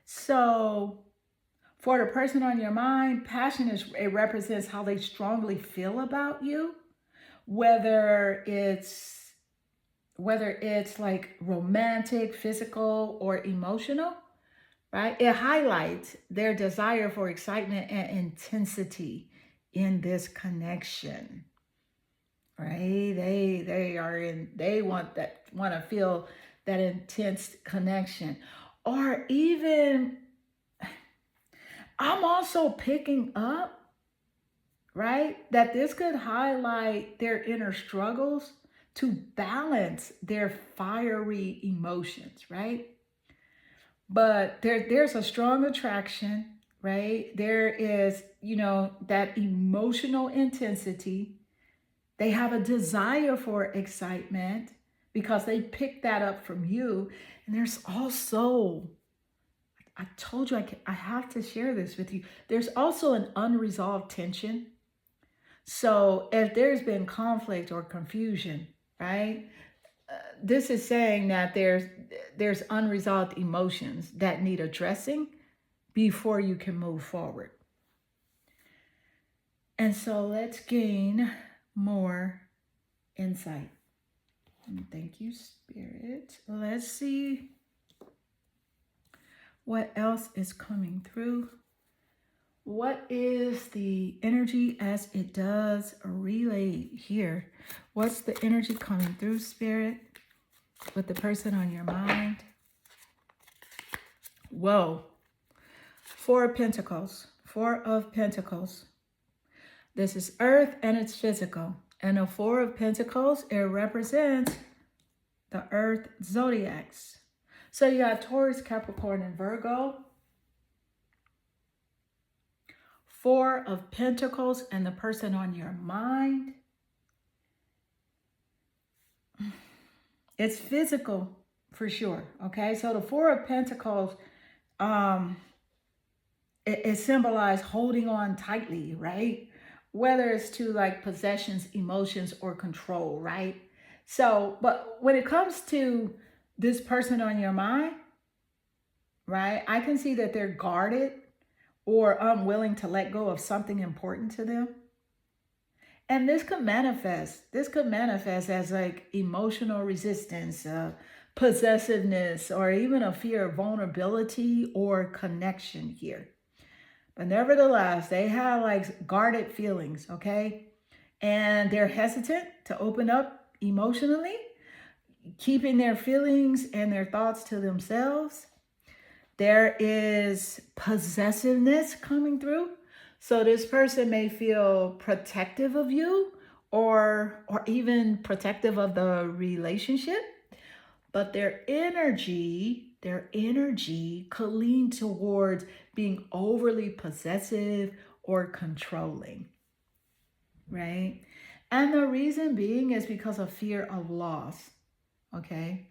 So for the person on your mind, passion is, it represents how they strongly feel about you, whether it's whether it's like romantic, physical, or emotional, right? It highlights their desire for excitement and intensity in this connection, right? They want to feel that intense connection. Or even I'm also picking up, right, that this could highlight their inner struggles to balance their fiery emotions, right? But there's a strong attraction, right? There is, that emotional intensity. They have a desire for excitement because they pick that up from you. And there's also, I told you I have to share this with you. There's also an unresolved tension. So if there's been conflict or confusion, right? This is saying that there's unresolved emotions that need addressing before you can move forward. And so let's gain more insight. Thank you, Spirit. Let's see what else is coming through. What is the energy as it does relay here? What's the energy coming through, Spirit, with the person on your mind? Whoa. Four of Pentacles. Four of Pentacles. This is earth and it's physical. And the Four of Pentacles, it represents the earth zodiacs. So you got Taurus, Capricorn, and Virgo. Four of Pentacles and the person on your mind. It's physical for sure. Okay, so the Four of Pentacles, it symbolizes holding on tightly, right? Whether it's to like possessions, emotions, or control, right? So, but when it comes to this person on your mind, right, I can see that they're guarded or unwilling to let go of something important to them. And this could manifest. This could manifest as like emotional resistance, possessiveness, or even a fear of vulnerability or connection here. But nevertheless, they have like guarded feelings, okay? And they're hesitant to open up emotionally, keeping their feelings and their thoughts to themselves. There is possessiveness coming through. So this person may feel protective of you or even protective of the relationship, but their energy could lean towards being overly possessive or controlling, right? And the reason being is because of fear of loss, okay?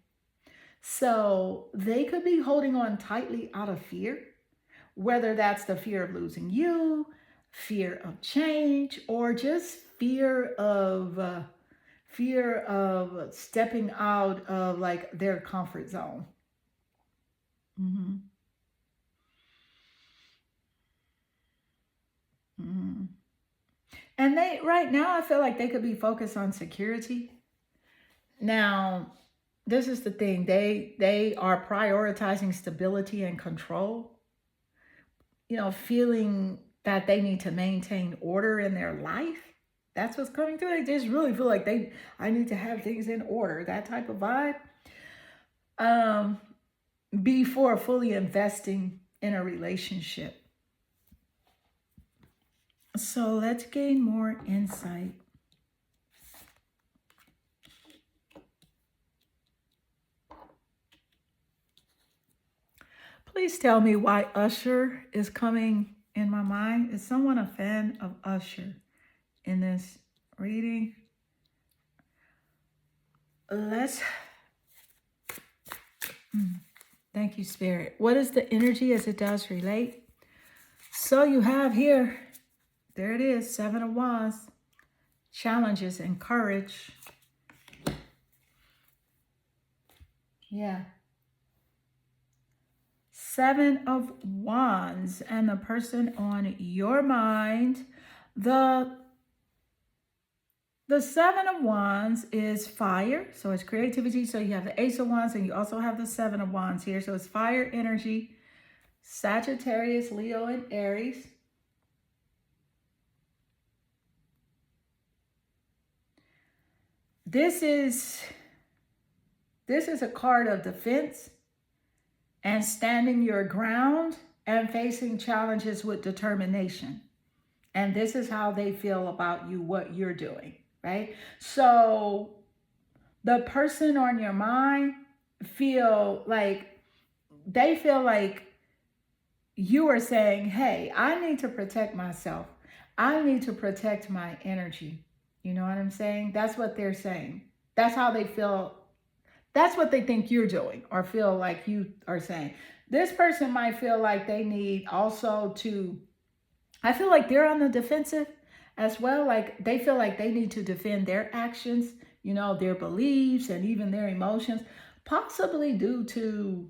So they could be holding on tightly out of fear, whether that's the fear of losing you, fear of change, or just fear of stepping out of like their comfort zone. Mm-hmm. Mm-hmm. And they right now I feel like they could be focused on security. Now, this is the thing. They are prioritizing stability and control. Feeling that they need to maintain order in their life. That's what's coming through. They just really feel like I need to have things in order. That type of vibe. Before fully investing in a relationship. So let's gain more insight. Please tell me why Usher is coming in my mind. Is someone a fan of Usher in this reading? Thank you, Spirit. What is the energy as it does relate? So you have here, there it is, Seven of Wands, challenges and courage. Yeah. Seven of Wands and the person on your mind. The Seven of Wands is fire, so it's creativity. So you have the Ace of Wands and you also have the Seven of Wands here. So it's fire energy, Sagittarius, Leo, and Aries. This is a card of defense and standing your ground and facing challenges with determination. And this is how they feel about you, what you're doing, right? So the person on your mind feel like you are saying, hey, I need to protect myself. I need to protect my energy. You know what I'm saying? That's what they're saying. That's how they feel. That's what they think you're doing or feel like you are saying. This person might feel like they need also to, I feel like they're on the defensive as well. Like they feel like they need to defend their actions, you know, their beliefs and even their emotions, possibly due to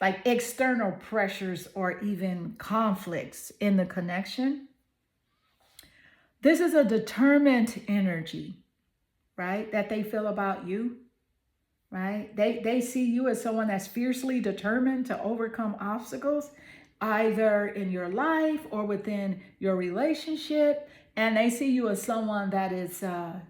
like external pressures or even conflicts in the connection. This is a determined energy, right? That they feel about you, right? They see you as someone that's fiercely determined to overcome obstacles, either in your life or within your relationship. And they see you as someone that is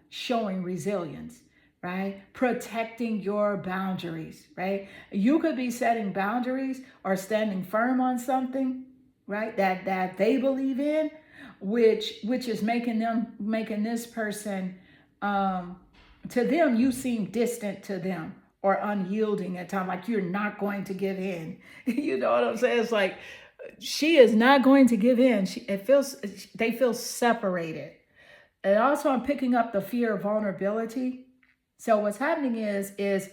showing resilience, right? Protecting your boundaries, right? You could be setting boundaries or standing firm on something, right? That they believe in, which is making this person, to them, you seem distant to them or unyielding at times, like you're not going to give in. You know what I'm saying? It's like she is not going to give in. They feel separated. And also I'm picking up the fear of vulnerability. So what's happening is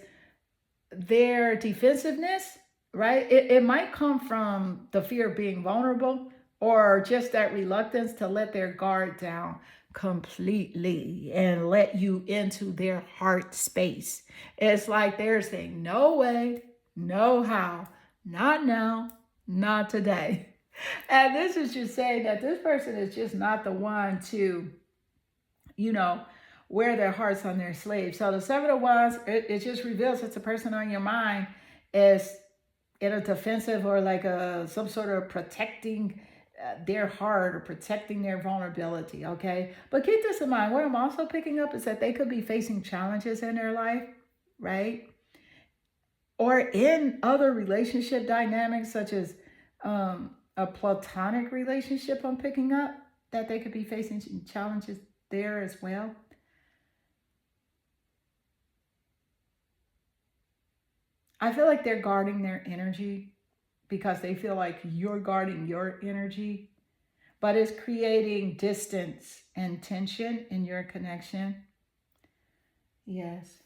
their defensiveness, right? It might come from the fear of being vulnerable or just that reluctance to let their guard down completely and let you into their heart space. It's like they're saying, no way, no how, not now, not today. And this is just saying that this person is just not the one to, you know, wear their hearts on their sleeve. So the Seven of Wands, it just reveals it's a person on your mind is in a defensive or like some sort of protecting their heart or protecting their vulnerability, okay? But keep this in mind. What I'm also picking up is that they could be facing challenges in their life, right? Or in other relationship dynamics, such as a platonic relationship, I'm picking up that they could be facing challenges there as well. I feel like they're guarding their energy because they feel like you're guarding your energy, but it's creating distance and tension in your connection. Yes.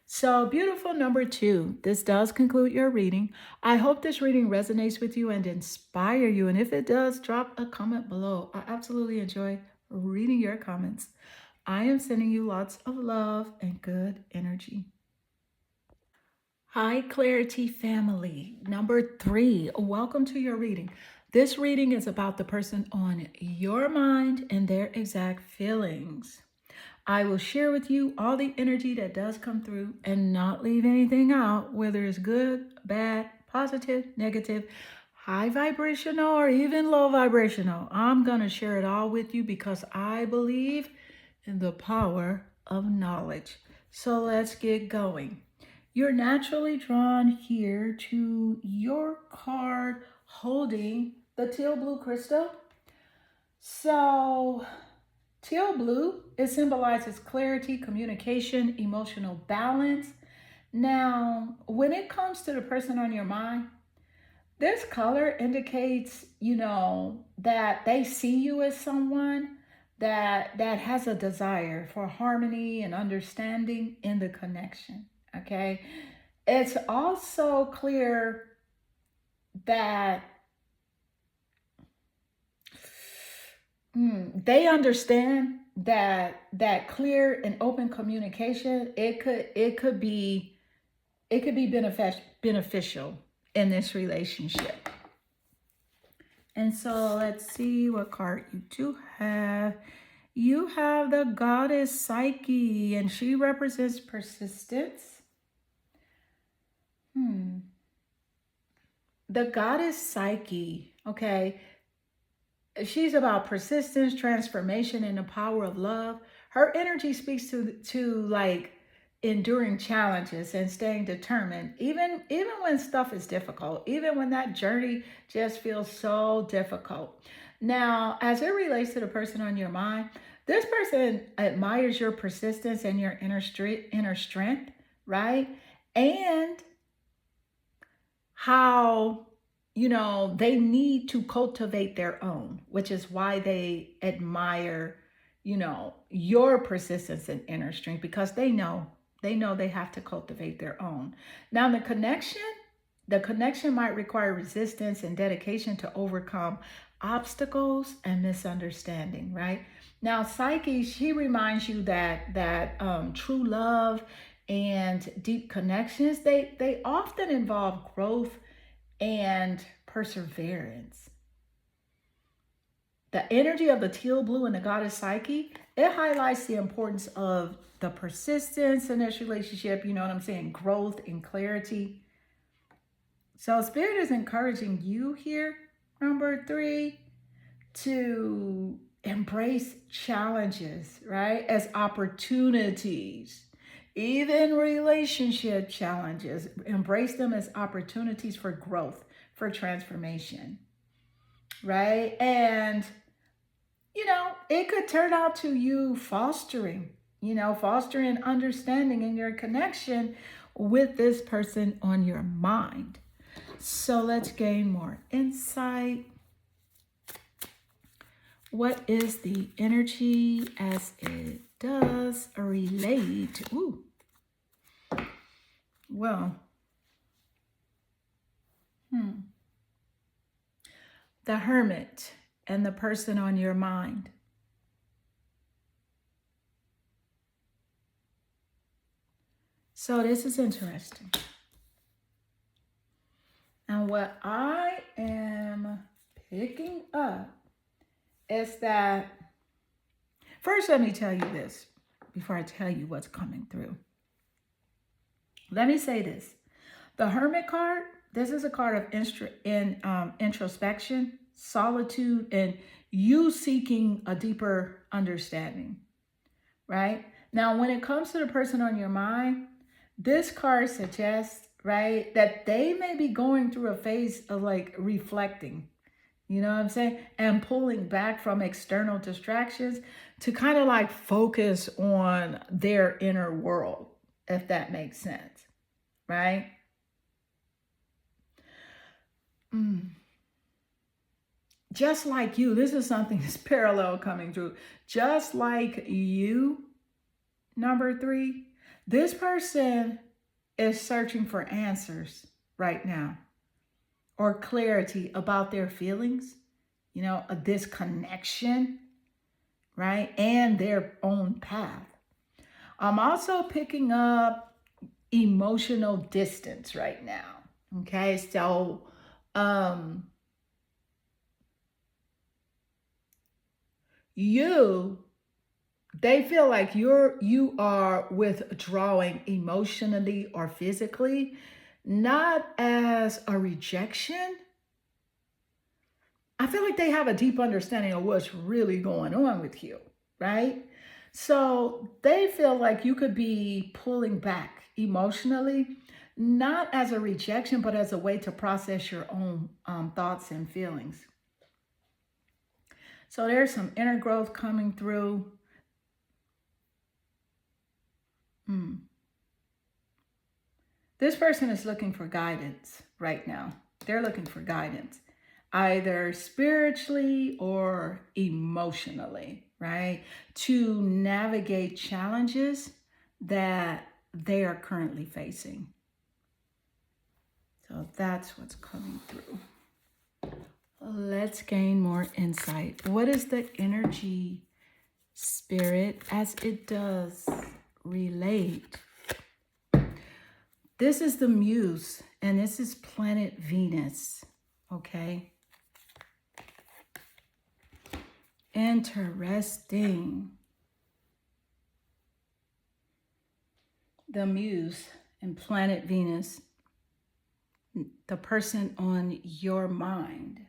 So, beautiful number 2. This does conclude your reading. I hope this reading resonates with you and inspire you. And if it does, drop a comment below. I absolutely enjoy reading your comments. I am sending you lots of love and good energy. Hi, Clarity family. Number 3, welcome to your reading. This reading is about the person on your mind and their exact feelings. I will share with you all the energy that does come through and not leave anything out, whether it's good, bad, positive, negative, high vibrational, or even low vibrational. I'm going to share it all with you because I believe in the power of knowledge. So let's get going. You're naturally drawn here to your card holding the teal blue crystal. So teal blue, it symbolizes clarity, communication, emotional balance. Now, when it comes to the person on your mind, this color indicates, that they see you as someone that has a desire for harmony and understanding in the connection. Okay? It's also clear that they understand that clear and open communication, it could be beneficial in this relationship. And so let's see what card you do have. You have the goddess Psyche, and she represents persistence. The goddess Psyche, okay, she's about persistence, transformation, and the power of love. Her energy speaks to like enduring challenges and staying determined, even when stuff is difficult, even when that journey just feels so difficult. Now, as it relates to the person on your mind, this person admires your persistence and your inner strength, right? And how they need to cultivate their own, which is why they admire your persistence and inner strength, because they know they have to cultivate their own. Now the connection might require resistance and dedication to overcome obstacles and misunderstanding, right? Now Psyche, she reminds you that true love and deep connections, they often involve growth and perseverance. The energy of the teal blue and the goddess Psyche, it highlights the importance of the persistence in this relationship, you know what I'm saying? Growth and clarity. So Spirit is encouraging you here, number 3, to embrace challenges, right? As opportunities. Even relationship challenges, embrace them as opportunities for growth, for transformation, right? And it could turn out to you fostering understanding in your connection with this person on your mind. So let's gain more insight. What is the energy as it does relate? Ooh. Well, the Hermit and the person on your mind. So this is interesting. And what I am picking up is that, first let me tell you this before I tell you what's coming through. Let me say this. The Hermit card, this is a card of introspection, solitude, and you seeking a deeper understanding, right? Now, when it comes to the person on your mind, this card suggests, right, that they may be going through a phase of like reflecting, you know what I'm saying? And pulling back from external distractions to kind of like focus on their inner world, if that makes sense, right? Just like you, this is something that's parallel coming through. Just like you, number 3, this person is searching for answers right now or clarity about their feelings, a disconnection, right? And their own path. I'm also picking up emotional distance right now. Okay, so they feel like you are withdrawing emotionally or physically, not as a rejection. I feel like they have a deep understanding of what's really going on with you, right? So they feel like you could be pulling back emotionally, not as a rejection, but as a way to process your own thoughts and feelings. So there's some inner growth coming through. This person is looking for guidance right now. They're looking for guidance, either spiritually or emotionally, right? To navigate challenges that they are currently facing. So that's what's coming through. Let's gain more insight. What is the energy, Spirit, as it does relate? This is the Muse, and this is planet Venus, okay? Interesting. The Muse and planet Venus, the person on your mind.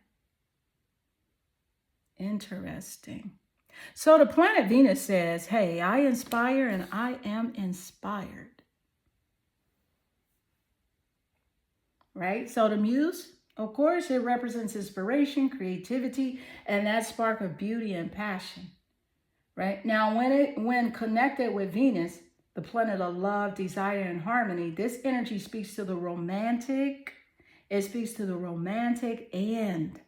Interesting. So the planet Venus says, hey, I inspire and I am inspired. Right? So the Muse, of course, it represents inspiration, creativity, and that spark of beauty and passion. Right? Now, when connected with Venus, the planet of love, desire, and harmony, this energy speaks to the romantic. It speaks to the romantic and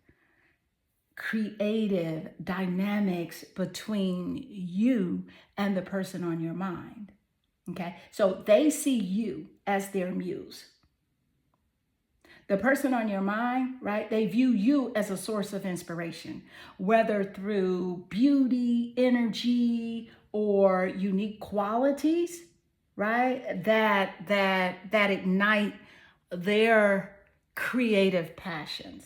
creative dynamics between you and the person on your mind. Okay? So they see you as their muse. The person on your mind, right? They view you as a source of inspiration, whether through beauty, energy, or unique qualities, right? That ignite their creative passions.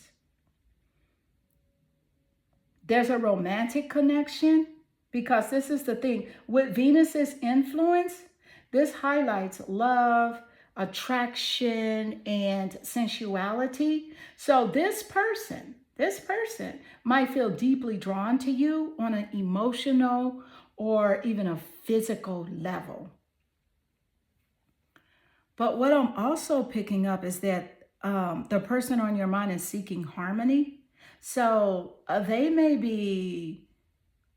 There's a romantic connection, because this is the thing. With Venus's influence, this highlights love, attraction, and sensuality. So this person might feel deeply drawn to you on an emotional or even a physical level. But what I'm also picking up is that the person on your mind is seeking harmony. So they may be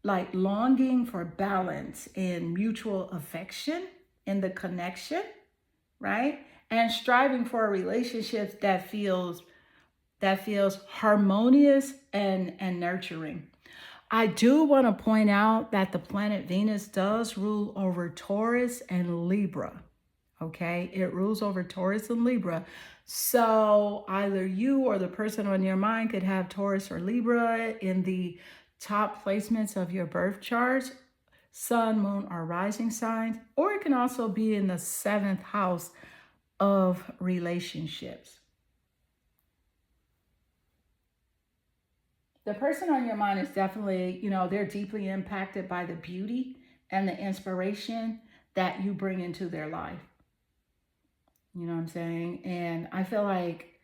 like longing for balance and mutual affection in the connection, right? And striving for a relationship that feels harmonious and nurturing. I do want to point out that the planet Venus does rule over Taurus and Libra. Okay, it rules over Taurus and Libra. So either you or the person on your mind could have Taurus or Libra in the top placements of your birth charts, sun, moon, or rising signs, or it can also be in the 7th house of relationships. The person on your mind is definitely, they're deeply impacted by the beauty and the inspiration that you bring into their life. You know what I'm saying? And I feel like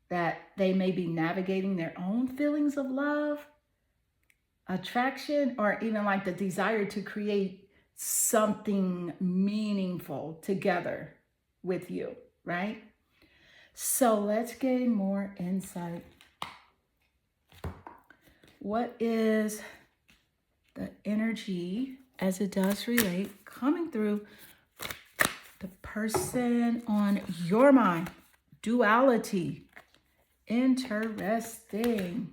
that they may be navigating their own feelings of love, attraction, or even like the desire to create something meaningful together with you, right? So let's gain more insight. What is the energy, as it does relate, coming through the person on your mind? Duality. Interesting.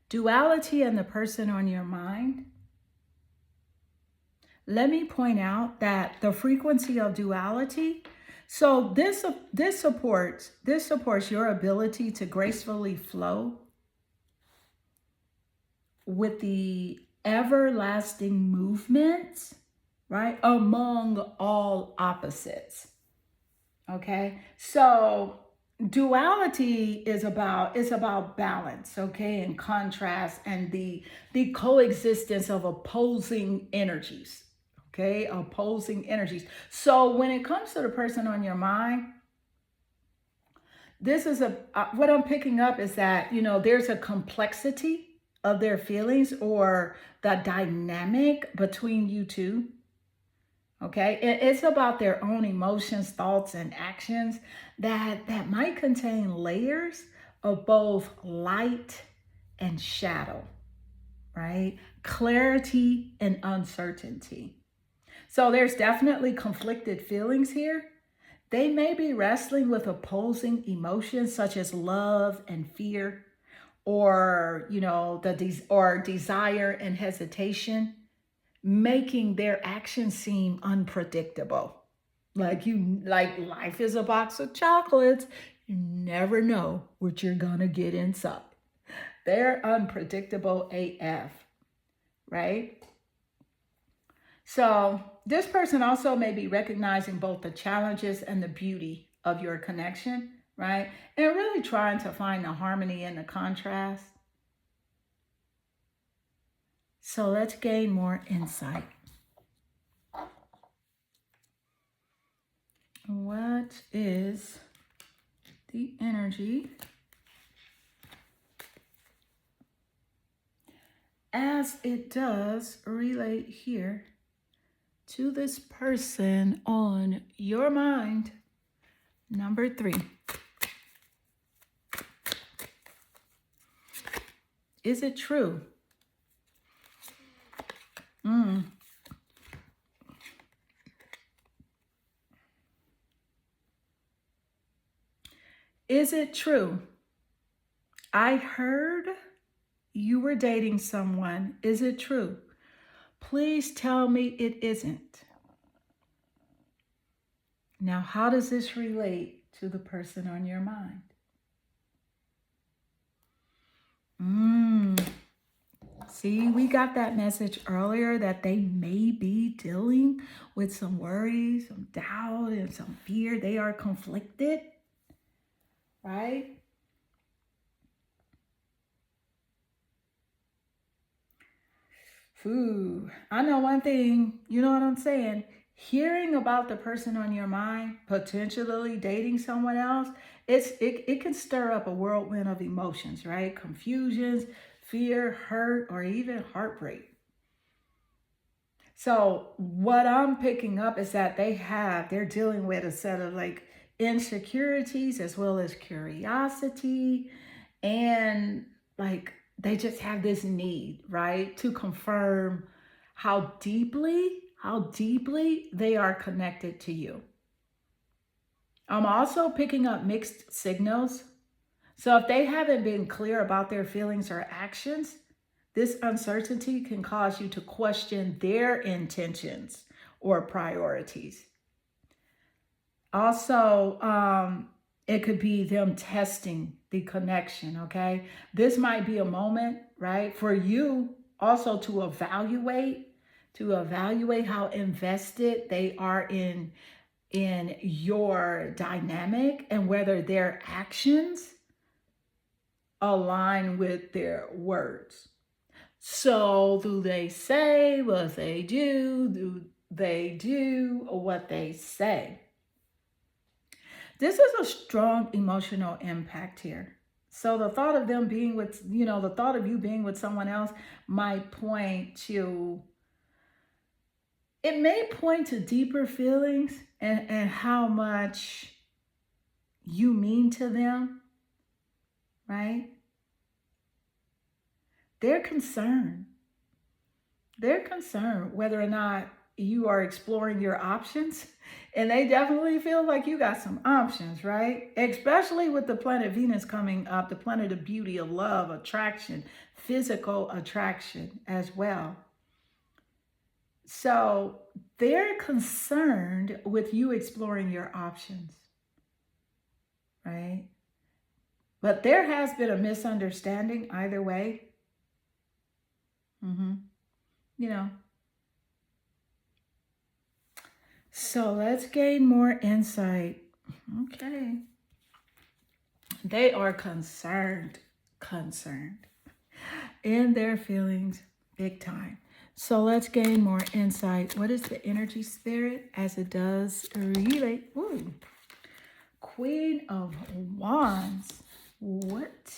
Duality and the person on your mind. Let me point out that the frequency of duality, so this supports your ability to gracefully flow with the everlasting movements, right, among all opposites. Okay, so duality is about balance, okay, and contrast, and the coexistence of opposing energies. Okay, opposing energies. So when it comes to the person on your mind, this is what I'm picking up is that, there's a complexity of their feelings or the dynamic between you two. Okay, it's about their own emotions, thoughts, and actions that might contain layers of both light and shadow, right? Clarity and uncertainty. So there's definitely conflicted feelings here. They may be wrestling with opposing emotions such as love and fear, or desire and hesitation, making their actions seem unpredictable. Like life is a box of chocolates. You never know what you're gonna get inside. They're unpredictable AF, right? So this person also may be recognizing both the challenges and the beauty of your connection, right? And really trying to find the harmony and the contrast. So let's gain more insight. What is the energy as it does relate here to this person on your mind? Number 3. Is it true? Is it true? I heard you were dating someone. Is it true? Please tell me it isn't. Now, how does this relate to the person on your mind? See, we got that message earlier that they may be dealing with some worries, some doubt, and some fear. They are conflicted, right? Ooh, I know one thing, you know what I'm saying? Hearing about the person on your mind potentially dating someone else, it can stir up a whirlwind of emotions, right? Confusions, fear, hurt, or even heartbreak. So what I'm picking up is that they're dealing with a set of like insecurities as well as curiosity, and like they just have this need, right, to confirm how deeply they are connected to you. I'm also picking up mixed signals. So if they haven't been clear about their feelings or actions, this uncertainty can cause you to question their intentions or priorities. Also, it could be them testing the connection, okay? This might be a moment, right, for you also to evaluate how invested they are in your dynamic and whether their actions align with their words. So, do they say what they do? Do they do what they say? This is a strong emotional impact here. So, the thought of you being with someone else might point to, it may point to deeper feelings and how much you mean to them, right? They're concerned. They're concerned whether or not you are exploring your options. And they definitely feel like you got some options, right? Especially with the planet Venus coming up, the planet of beauty, of love, attraction, physical attraction as well. So they're concerned with you exploring your options, right? But there has been a misunderstanding either way. Mm-hmm. You know, so let's gain more insight. Okay. They are concerned in their feelings big time. So let's gain more insight. What is the energy spirit as it does relate? Ooh, Queen of Wands. What?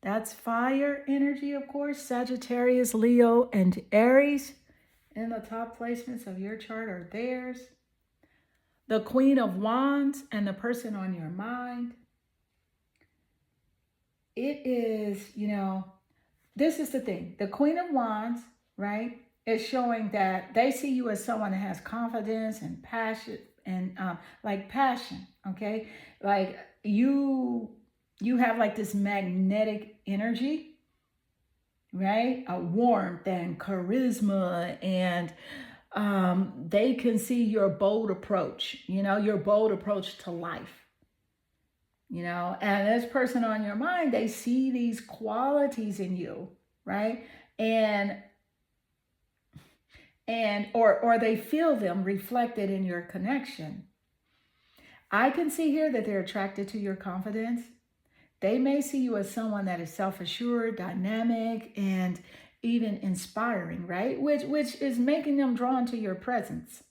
That's fire energy, of course. Sagittarius, Leo, and Aries. And the top placements of your chart are theirs. The Queen of Wands and the person on your mind. It is, this is the thing. The Queen of Wands, right, is showing that they see you as someone that has confidence and passion and like passion, okay? Like you have like this magnetic energy, right? A warmth and charisma and They can see your bold approach, your bold approach to life, and this person on your mind, they see these qualities in you, right? And or they feel them reflected in your connection. I can see here that they're attracted to your confidence. They may see you as someone that is self-assured, dynamic, and even inspiring, right? Which is making them drawn to your presence.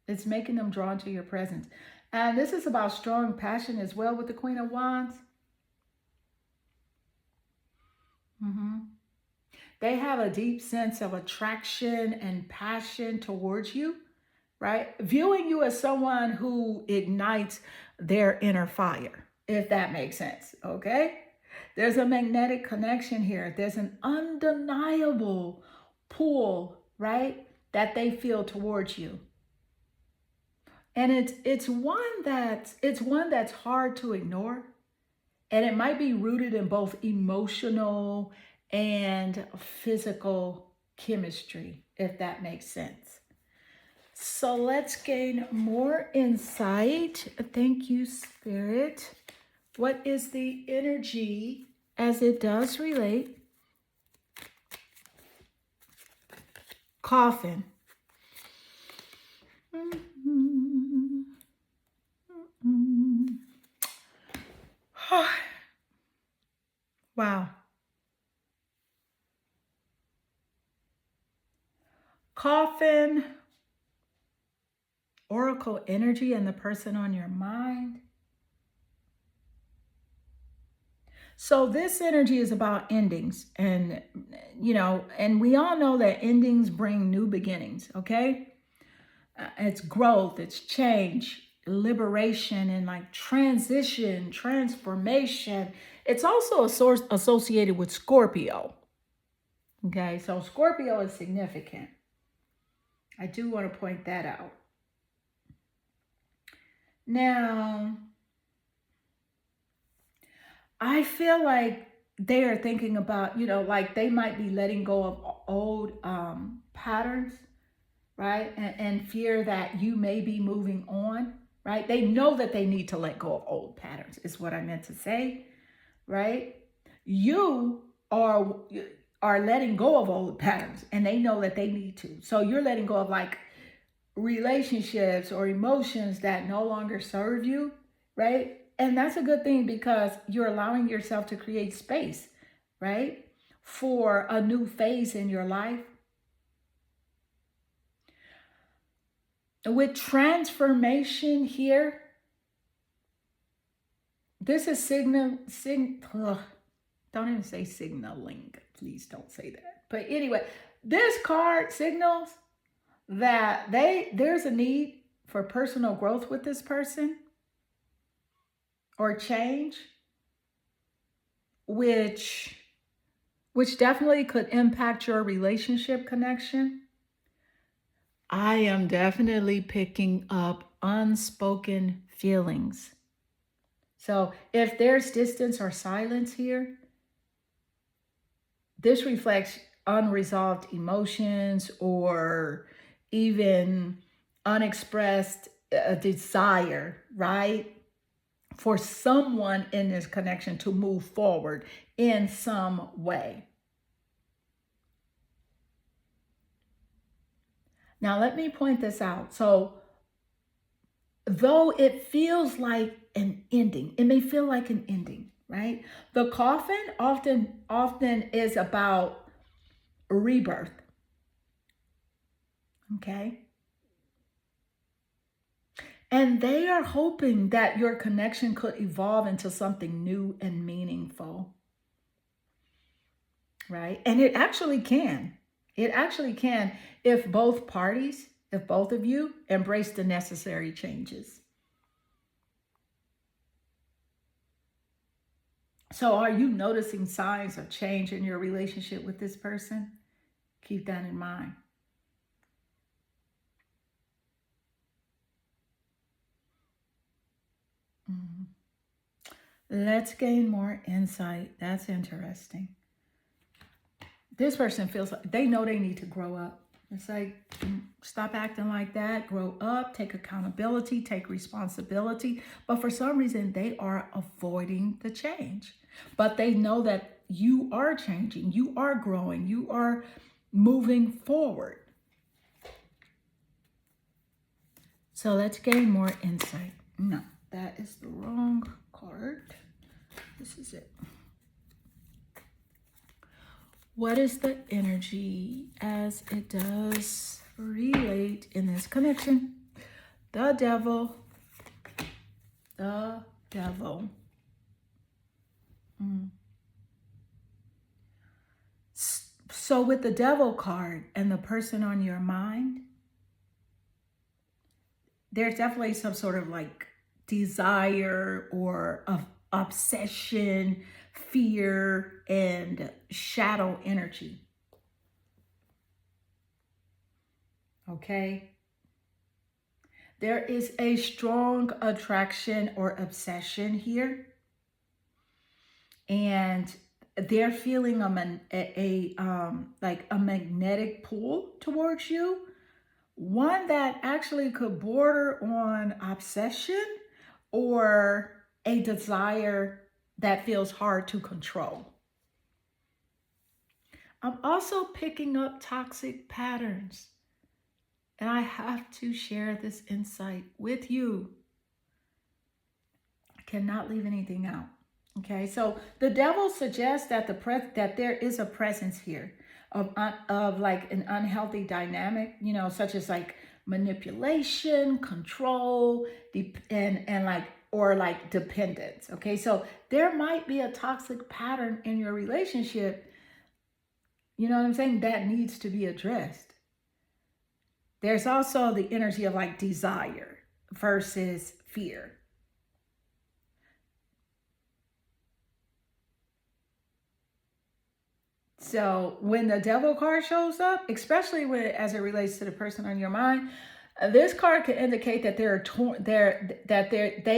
It's making them drawn to your presence. And this is about strong passion as well with the Queen of Wands. They have a deep sense of attraction and passion towards you, right? Viewing you as someone who ignites their inner fire, if that makes sense, okay? There's a magnetic connection here. There's an undeniable pull, right, that they feel towards you. And it's one that's hard to ignore. And it might be rooted in both emotional and physical chemistry, if that makes sense. So let's gain more insight. Thank you, Spirit. What is the energy as it does relate? Coffin. Wow. Coffin, Oracle energy, and the person on your mind. So this energy is about endings, and and we all know that endings bring new beginnings, okay? It's growth, it's change, liberation, and like transition, transformation. It's also a source associated with Scorpio. Okay, so Scorpio is significant. I do want to point that out. Now, I feel like they are thinking about, like they might be letting go of old patterns, right? And fear that you may be moving on, right? They know that they need to let go of old patterns, is what I meant to say, right? You are letting go of old patterns, and they know that they need to. So you're letting go of like relationships or emotions that no longer serve you, right? And that's a good thing because you're allowing yourself to create space, right? For a new phase in your life. With transformation here, this is don't even say signaling. Please don't say that. But anyway, this card signals that there's a need for personal growth with this person or change, which definitely could impact your relationship connection. I am definitely picking up unspoken feelings. So if there's distance or silence here, this reflects unresolved emotions or even unexpressed desire, right? For someone in this connection to move forward in some way. Now, let me point this out. So, though it feels like an ending, it may feel like an ending, right? The coffin often is about rebirth. Okay? And they are hoping that your connection could evolve into something new and meaningful. Right? And it actually can. It actually can if both parties, if both of you embrace the necessary changes. So, are you noticing signs of change in your relationship with this person? Keep that in mind. Mm-hmm. Let's gain more insight. That's interesting. This person feels like they know they need to grow up. It's like Stop acting like that. Grow up, take accountability, take responsibility. But for some reason, they are avoiding the change. But they know that you are changing, you are growing, you are moving forward. So let's gain more insight. No, that is the wrong card. This is it. What is the energy as it does relate in this connection? The devil. The devil. So with the devil card and the person on your mind, there's definitely some sort of like desire or of obsession, fear, and shadow energy. Okay? There is a strong attraction or obsession here. And they're feeling like a magnetic pull towards you. One that actually could border on obsession or a desire that feels hard to control. I'm also picking up toxic patterns, and I have to share this insight with you. I cannot leave anything out. Okay, so the devil suggests that that there is a presence here of like an unhealthy dynamic, such as like manipulation, control, and like dependence. Okay, so there might be a toxic pattern in your relationship. You know what I'm saying? That needs to be addressed. There's also the energy of like desire versus fear. So when the devil card shows up, especially as it relates to the person on your mind, this card can indicate that they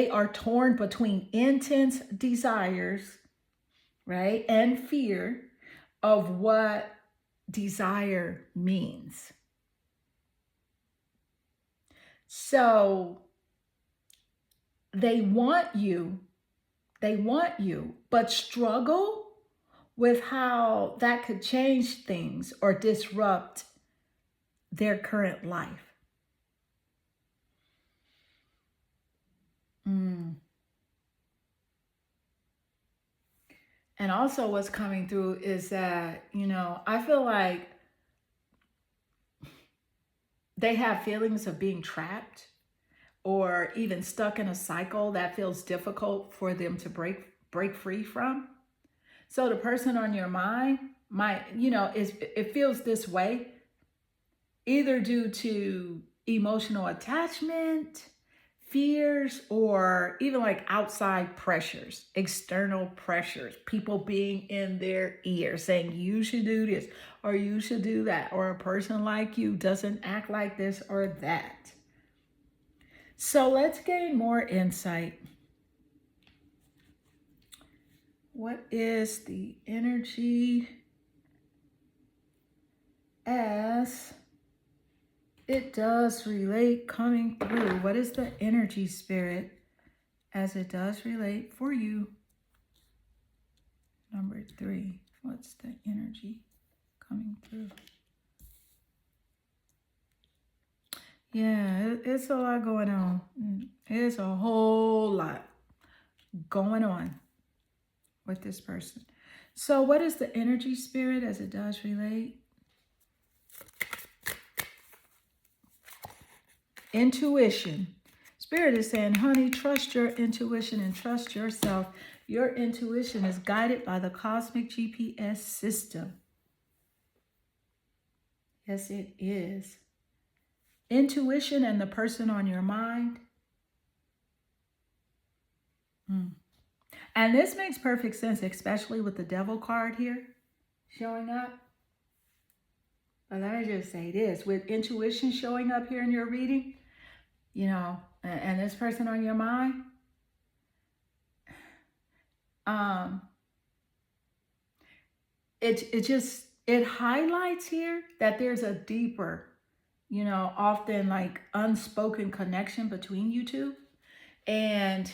are torn between intense desires, right, and fear of what desire means. So they want you, but struggle with how that could change things or disrupt their current life. And also what's coming through is that, I feel like they have feelings of being trapped or even stuck in a cycle that feels difficult for them to break free from. So the person on your mind might, it feels this way either due to emotional attachment, fears, or even like outside pressures, external pressures, people being in their ear saying you should do this or you should do that, or a person like you doesn't act like this or that. So let's gain more insight. What is the energy as it does relate coming through? What is the energy, Spirit, as it does relate for you? Number 3, what's the energy coming through? Yeah, it's a lot going on. It's a whole lot going on with this person. So what is the energy, Spirit, as it does relate? Intuition. Spirit is saying, honey, trust your intuition and trust yourself. Your intuition is guided by the cosmic GPS system. Yes, it is. Intuition and the person on your mind. And this makes perfect sense, especially with the devil card here showing up. But let me just say this, with intuition showing up here in your reading, and this person on your mind, it highlights here that there's a deeper often like unspoken connection between you two. And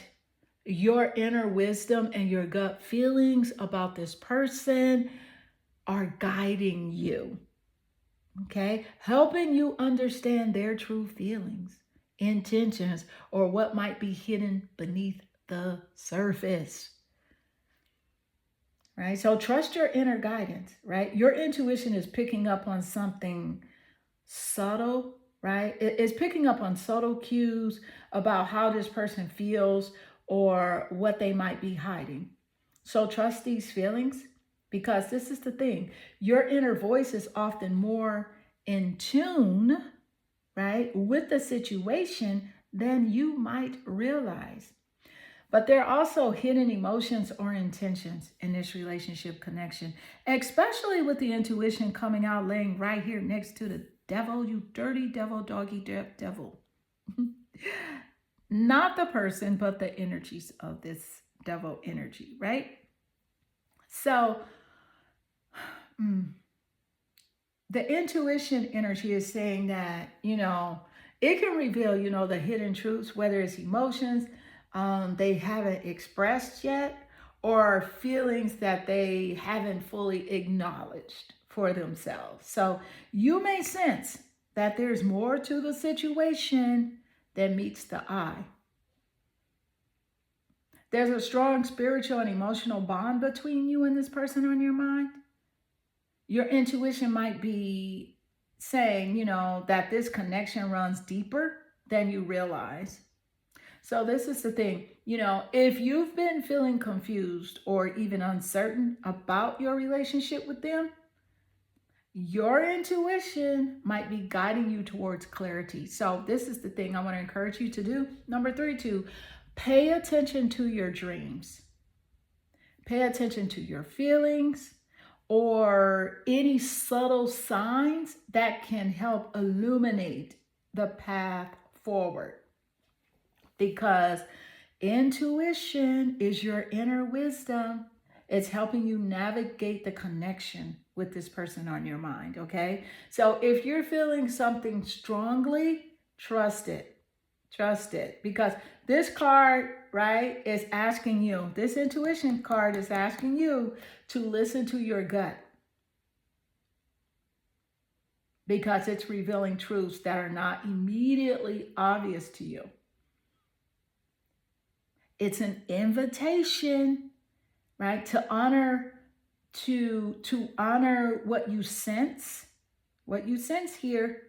your inner wisdom and your gut feelings about this person are guiding you, okay? Helping you understand their true feelings, intentions, or what might be hidden beneath the surface, right? So trust your inner guidance, right? Your intuition is picking up on something subtle, right? It's picking up on subtle cues about how this person feels or what they might be hiding. So trust these feelings, because this is the thing. Your inner voice is often more in tune, right, with the situation than you might realize. But there are also hidden emotions or intentions in this relationship connection, especially with the intuition coming out laying right here next to the devil, you dirty devil, doggy devil. Not the person, but the energies of this devil energy, right? So, the intuition energy is saying that, it can reveal, the hidden truths, whether it's emotions they haven't expressed yet, or feelings that they haven't fully acknowledged for themselves. So you may sense that there's more to the situation than meets the eye. There's a strong spiritual and emotional bond between you and this person on your mind. Your intuition might be saying, that this connection runs deeper than you realize. So this is the thing, if you've been feeling confused or even uncertain about your relationship with them, your intuition might be guiding you towards clarity. So this is the thing I want to encourage you to do. Number 3, to pay attention to your dreams. Pay attention to your feelings or any subtle signs that can help illuminate the path forward. Because intuition is your inner wisdom. It's helping you navigate the connection with this person on your mind, okay? So if you're feeling something strongly, trust it. Trust it. Because this card, right, is asking you, this intuition card is asking you to listen to your gut. Because it's revealing truths that are not immediately obvious to you. It's an invitation, right, to honor what you sense here,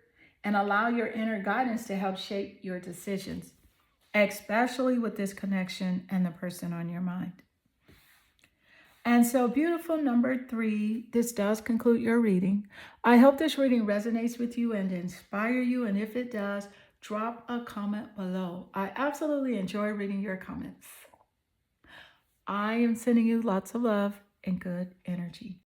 and allow your inner guidance to help shape your decisions, especially with this connection and the person on your mind. And so, beautiful number 3, this does conclude your reading. I hope this reading resonates with you and inspire you. And if it does, drop a comment below. I absolutely enjoy reading your comments. I am sending you lots of love and good energy.